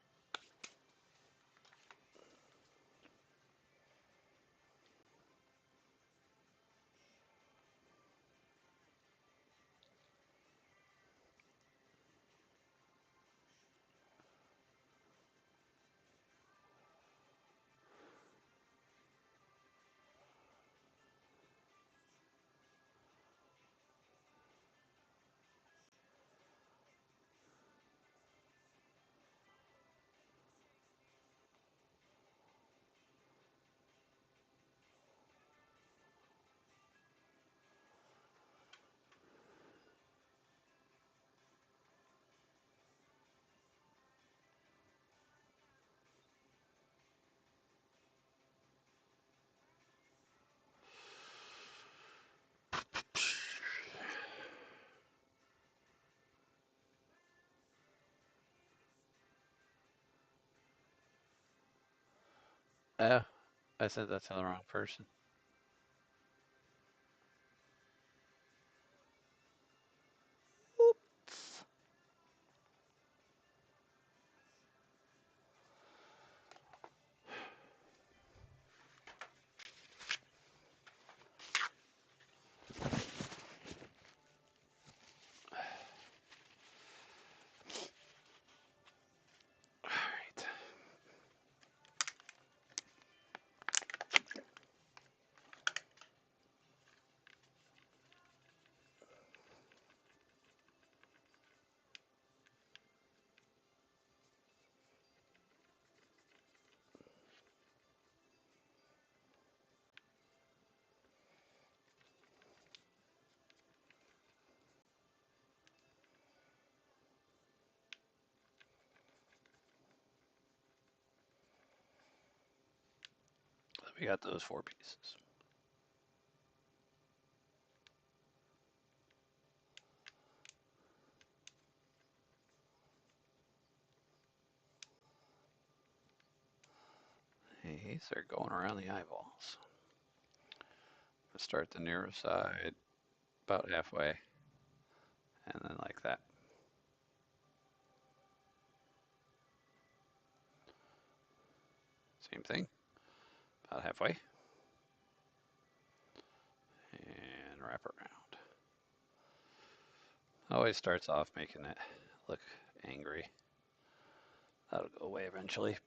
Speaker 2: Oh, I said that to the wrong person. Oops. All right. We got those 4 pieces. Hey, they're going around the eyeballs. Let's start the nearer side about halfway, and then like that. Same thing, about halfway, and wrap around. Always starts off making it look angry. That'll go away eventually.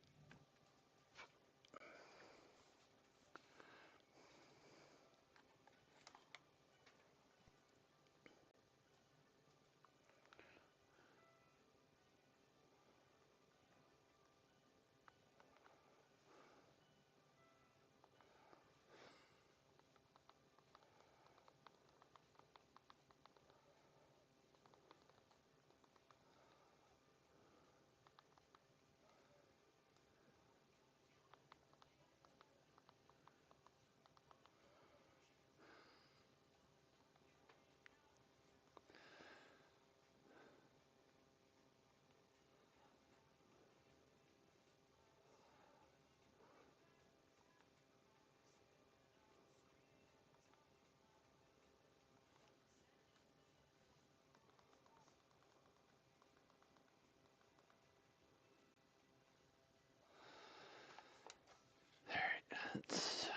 Speaker 2: Let's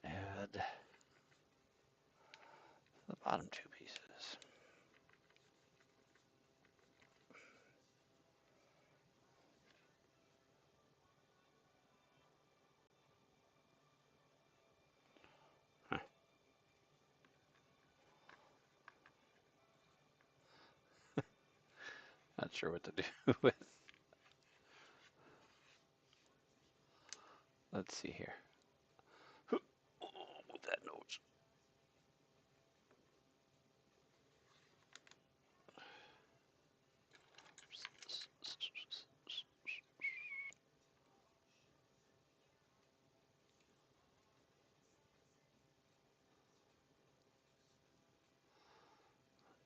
Speaker 2: add the bottom 2 pieces. Huh. Not sure what to do with. Let's see here. Oh, move that nose.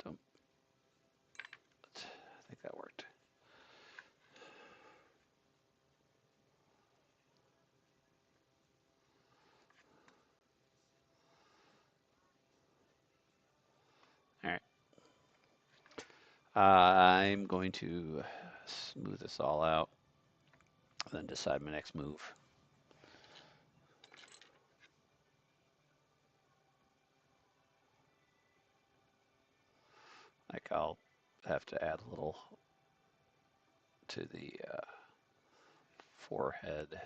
Speaker 2: Don't. I think that worked. All right. I'm going to smooth this all out and then decide my next move. Like I'll have to add a little to the forehead.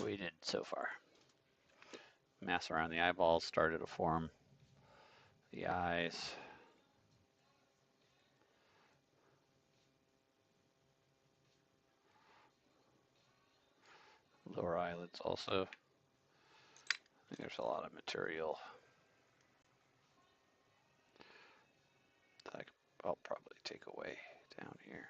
Speaker 2: we did so far. Mass around the eyeballs started to form. The eyes. Lower eyelids also. I think there's a lot of material that I'll probably take away down here.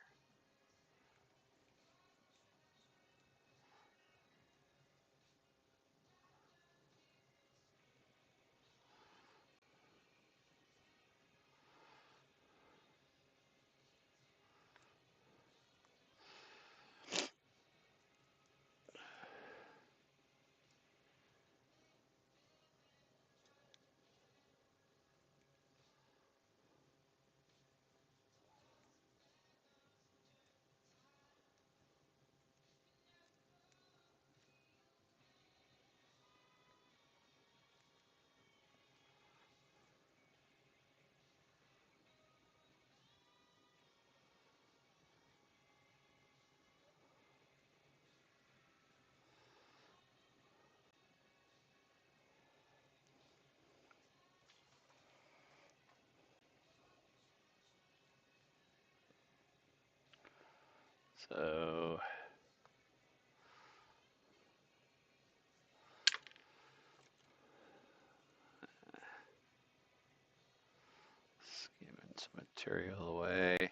Speaker 2: So giving some material away.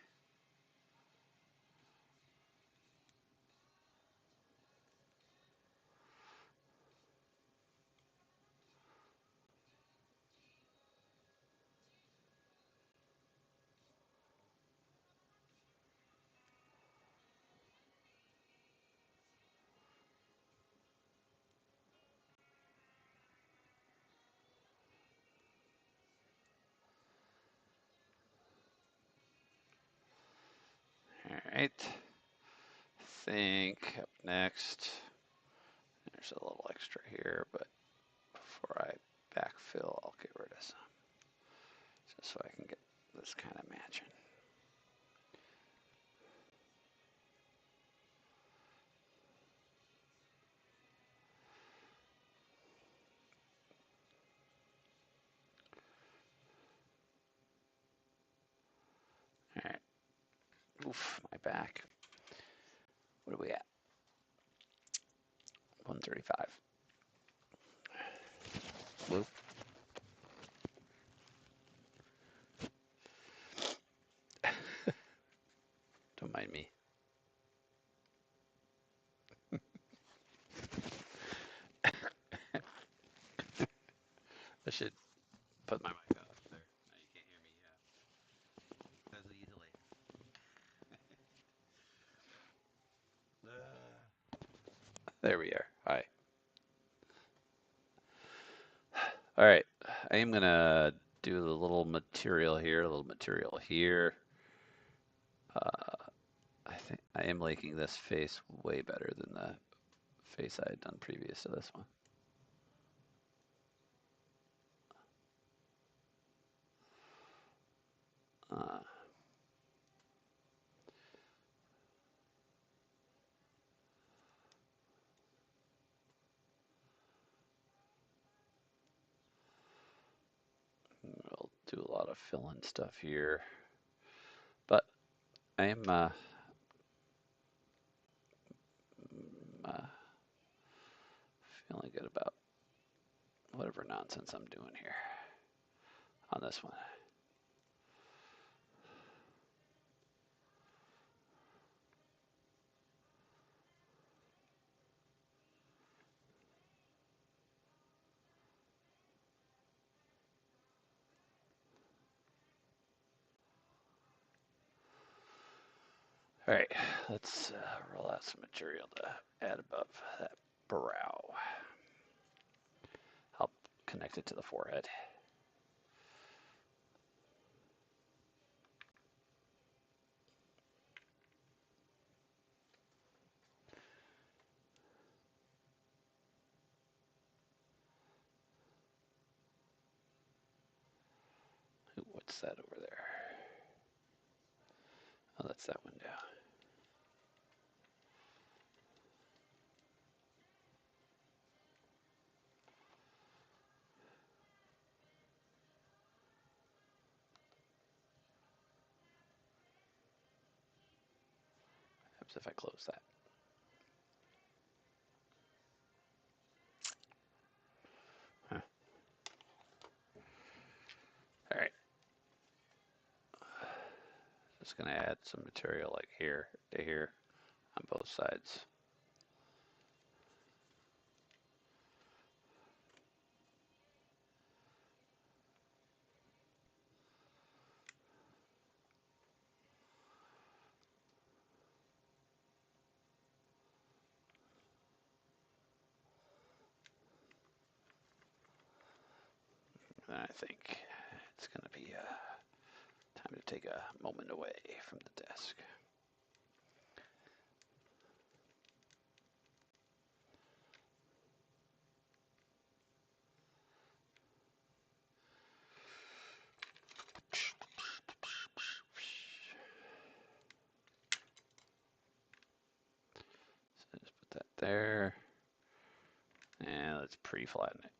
Speaker 2: All right. Think up next. There's a little extra here, but before I backfill, I'll get rid of some, just so I can get this kind of matching. All right. Oof, my back. What are we at? 135. Whoop. Don't mind me. I should put my mic up there. Now you can't hear me as easily. There we are. Hi. All right. I am gonna do a little material here, a little material here. I think I am liking this face way better than the face I had done previous to this one. We'll do a lot of fill-in stuff here, but I am feeling good about whatever nonsense I'm doing here on this one. All right, let's roll out some material to add above that brow. Help connect it to the forehead. Ooh, what's that over there? Oh, that's that window. happens if I close that? Huh. All right. Just going to add some material like here to here on both sides. And I think it's going to be time to take a moment away from the desk. So just put that there, and let's pre-flatten it.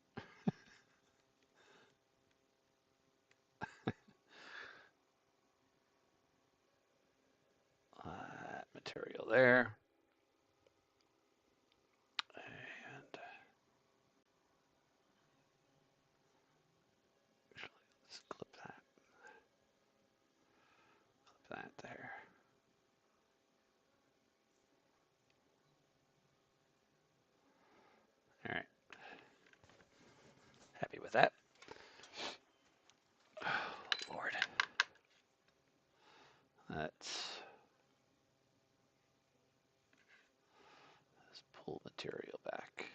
Speaker 2: Material there, and let's clip that there. All right, happy with that. Oh, Lord, let's pull material back.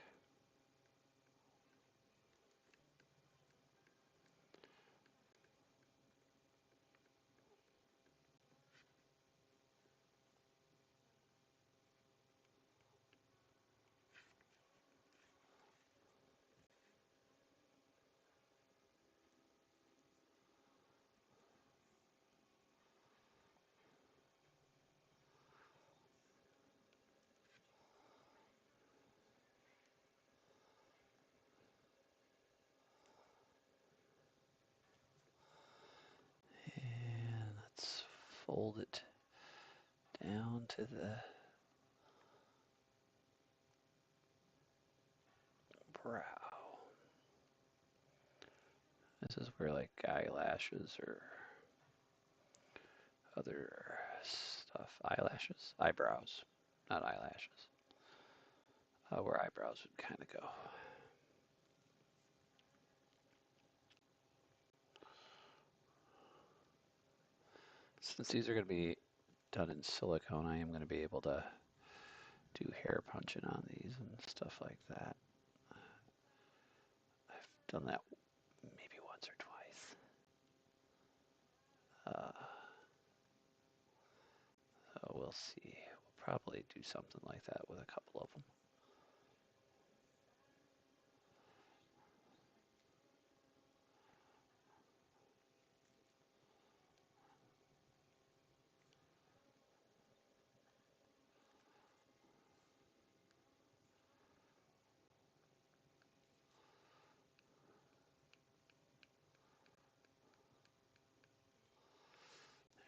Speaker 2: And let's fold it down to the brow. This is where like eyelashes or other stuff, eyebrows, not eyelashes, where eyebrows would kind of go. Since these are going to be done in silicone, I am going to be able to do hair punching on these and stuff like that. I've done that maybe once or twice. So we'll see. We'll probably do something like that with a couple of them.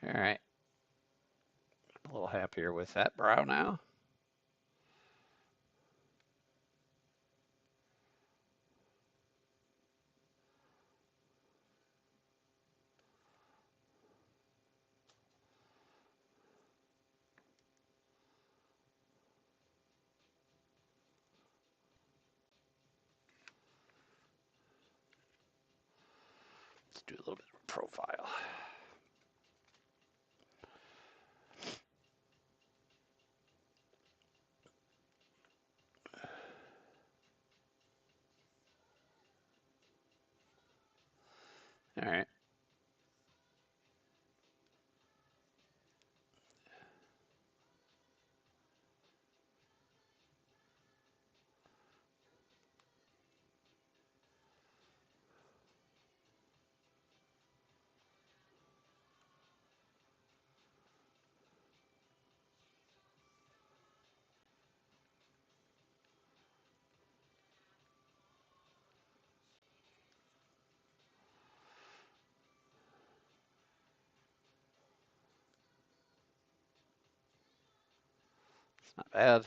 Speaker 2: All right. A little happier with that brow now. Let's do a little bit of a profile. All right. Not bad.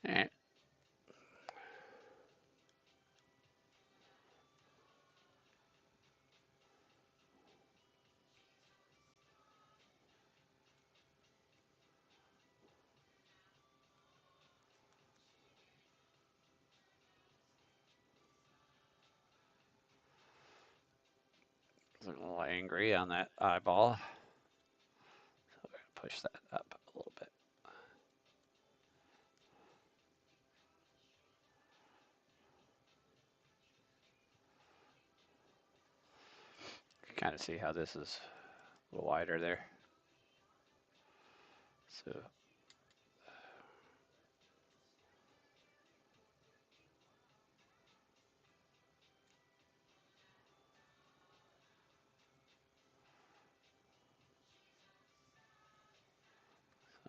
Speaker 2: All right. I was a little angry on that eyeball. So we're going to push that up a little bit. You can kind of see how this is a little wider there. So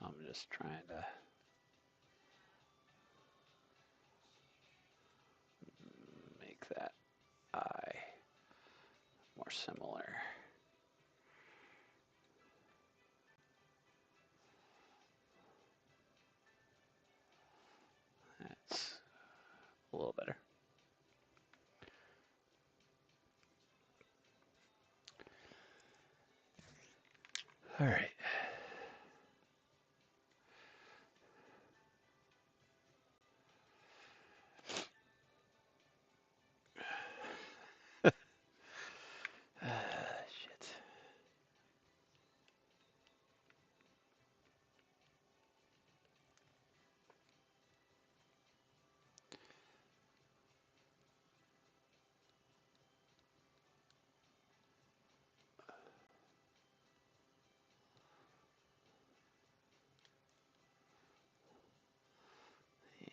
Speaker 2: I'm just trying to make that eye more similar. That's a little better. All right. Shit.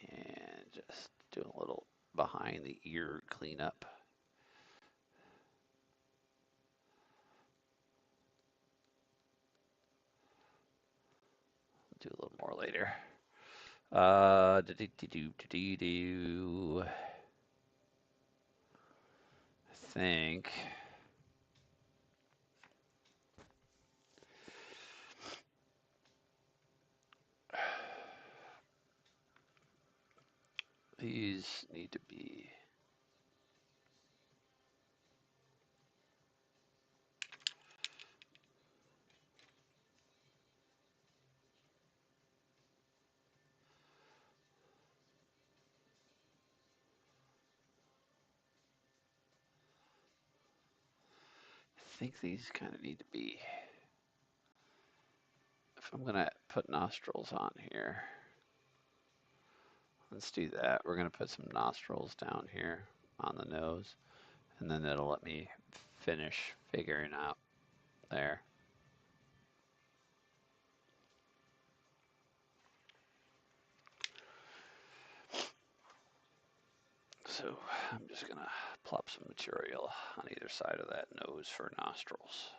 Speaker 2: And just do a little behind the ear cleanup. Do a little more later. I think these need to be. I think these kind of need to be. If I'm gonna put nostrils on here, let's do that. We're gonna put some nostrils down here on the nose, and then that'll let me finish figuring out there. So I'm just gonna plop some material on either side of that nose for nostrils.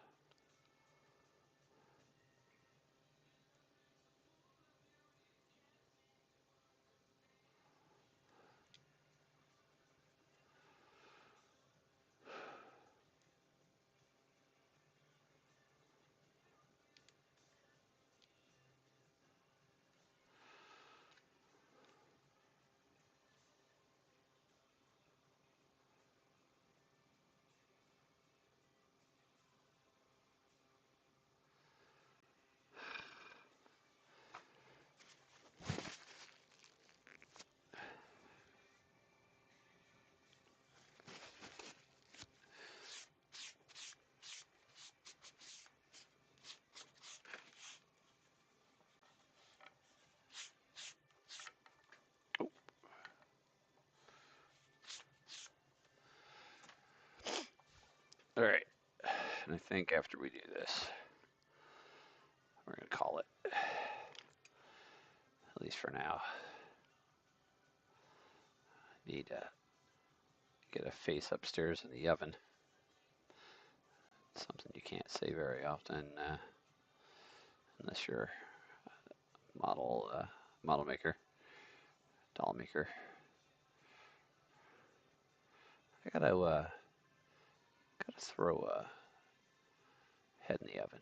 Speaker 2: All right, and I think after we do this, we're gonna call it, at least for now. Need to get a face upstairs in the oven. Something you can't say very often unless you're model maker, doll maker. I gotta throw a head in the oven.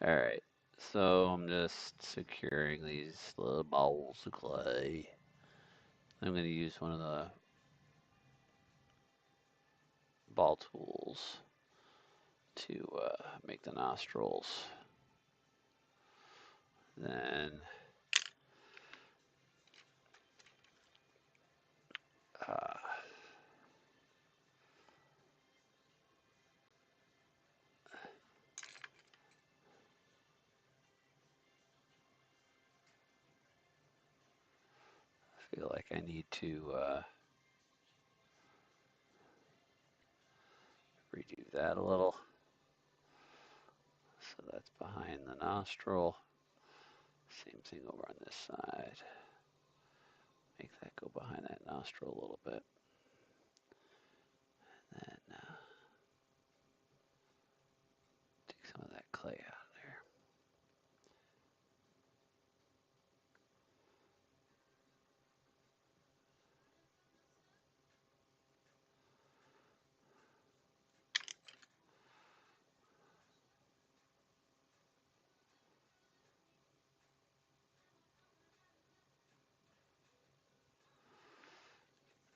Speaker 2: All right, so I'm just securing these little balls of clay. I'm going to use one of the ball tools to make the nostrils. Then I feel like I need to redo that a little. So that's behind the nostril. Same thing over on this side. Make that go behind that nostril a little bit. And then take some of that clay out of there.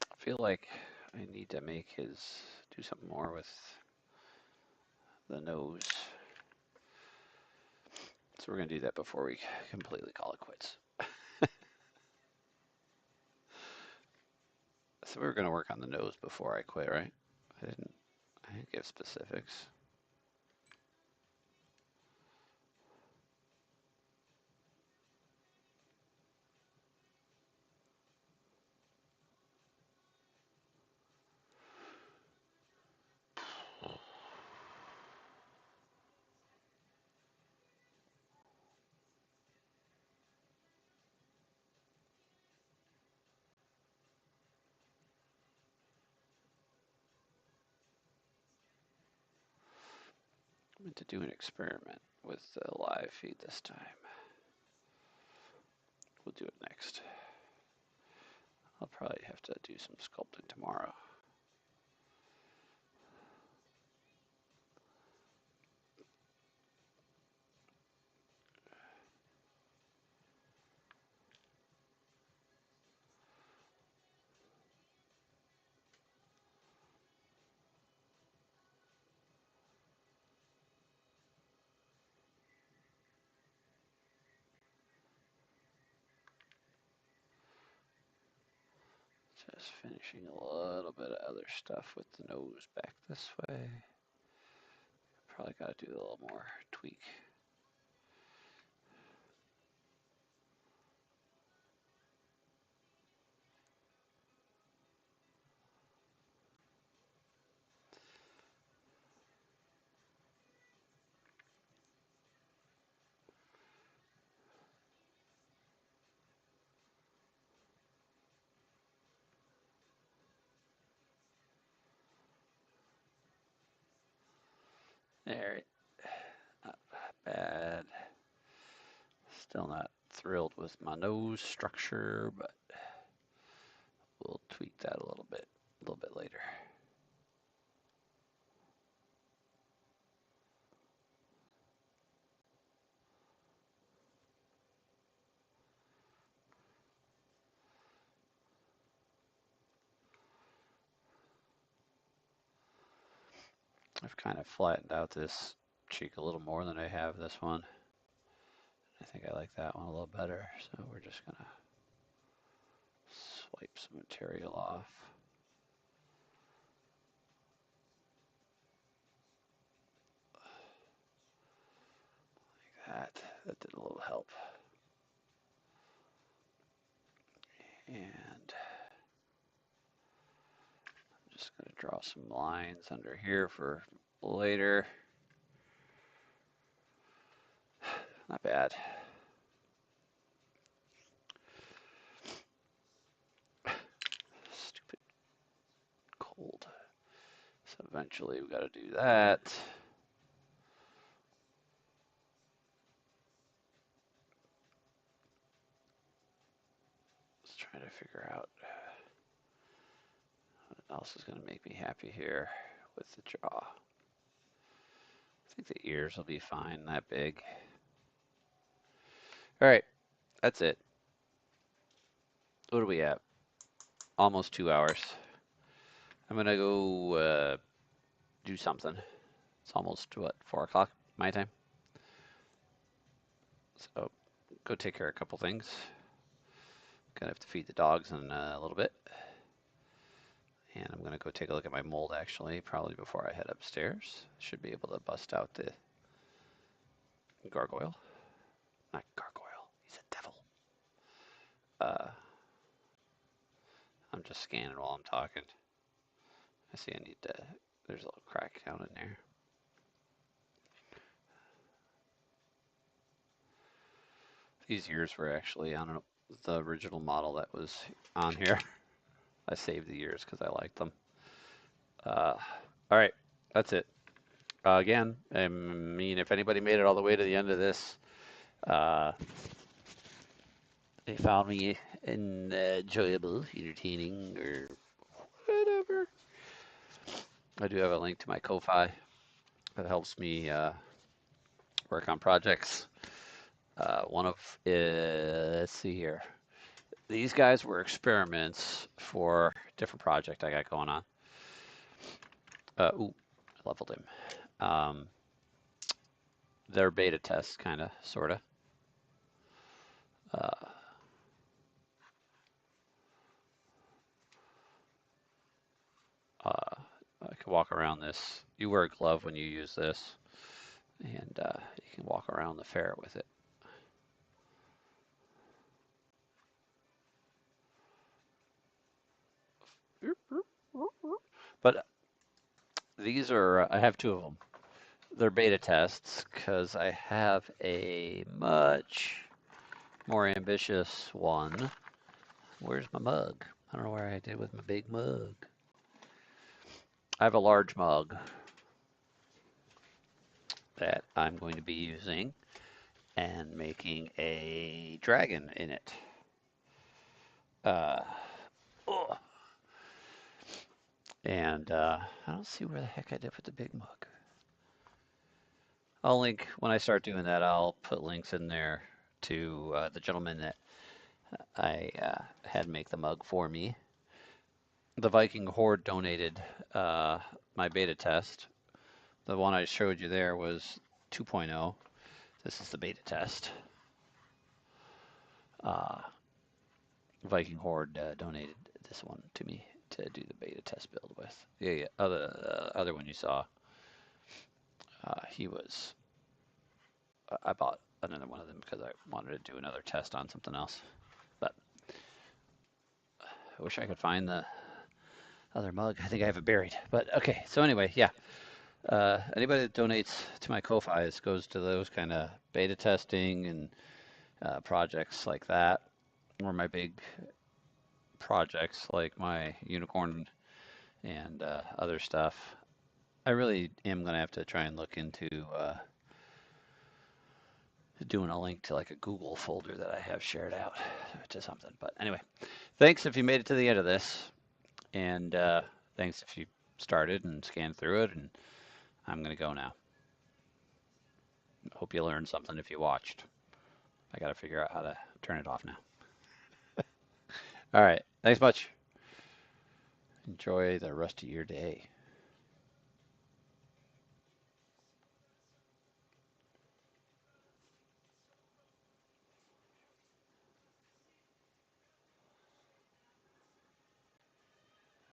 Speaker 2: I feel like I need to do something more with the nose. So we're going to do that before we completely call it quits. So we were going to work on the nose before I quit, right? I didn't give specifics. I meant to do an experiment with the live feed this time. We'll do it next. I'll probably have to do some sculpting tomorrow. Just finishing a little bit of other stuff with the nose back this way. Probably got to do a little more tweak. There, not bad. Still not thrilled with my nose structure, but we'll tweak that a little bit later. I've kind of flattened out this cheek a little more than I have this one. I think I like that one a little better, so we're just gonna swipe some material off. Like that. That did a little help. And I'm just gonna draw some lines under here for later. Not bad. Stupid cold. So eventually we gotta do that. Just trying to figure out else is going to make me happy here with the jaw? I think the ears will be fine, that big. All right, that's it. What are we at? Almost 2 hours. I'm going to go do something. It's almost, what, 4 o'clock my time? So go take care of a couple things. Gonna have to feed the dogs in a little bit. And I'm gonna go take a look at my mold actually, probably before I head upstairs. Should be able to bust out the gargoyle. Not gargoyle, he's a devil. I'm just scanning while I'm talking. I see I need to, there's a little crack down in there. These ears were actually on the original model that was on here. I saved the ears because I liked them. All right, that's it. Again, I mean, if anybody made it all the way to the end of this, they found me enjoyable, entertaining, or whatever. I do have a link to my Ko-Fi that helps me work on projects. Let's see here. These guys were experiments for a different project I got going on. Ooh, I leveled him. They're beta tests, kind of, sort of. I can walk around this. You wear a glove when you use this, and you can walk around the ferret with it. But these are, I have 2 of them. They're beta tests because I have a much more ambitious one. Where's my mug? I don't know where I did with my big mug. I have a large mug that I'm going to be using and making a dragon in it. And I don't see where the heck I did with the big mug. I'll link, when I start doing that, I'll put links in there to the gentleman that I had make the mug for me. The Viking Horde donated my beta test. The one I showed you there was 2.0. This is the beta test. Viking Horde donated this one to me to do the beta test build with. The other one you saw, I bought another one of them because I wanted to do another test on something else. But I wish I could find the other mug. I think I have it buried. But okay, so anyway, yeah. Anybody that donates to my Ko-Fi goes to those kind of beta testing and projects like that, or my big projects like my unicorn and other stuff. I really am going to have to try and look into doing a link to like a Google folder that I have shared out to something. But anyway, thanks if you made it to the end of this, and thanks if you started and scanned through it, and I'm going to go now. Hope you learned something if you watched. I got to figure out how to turn it off now. All right, thanks much. Enjoy the rest of your day.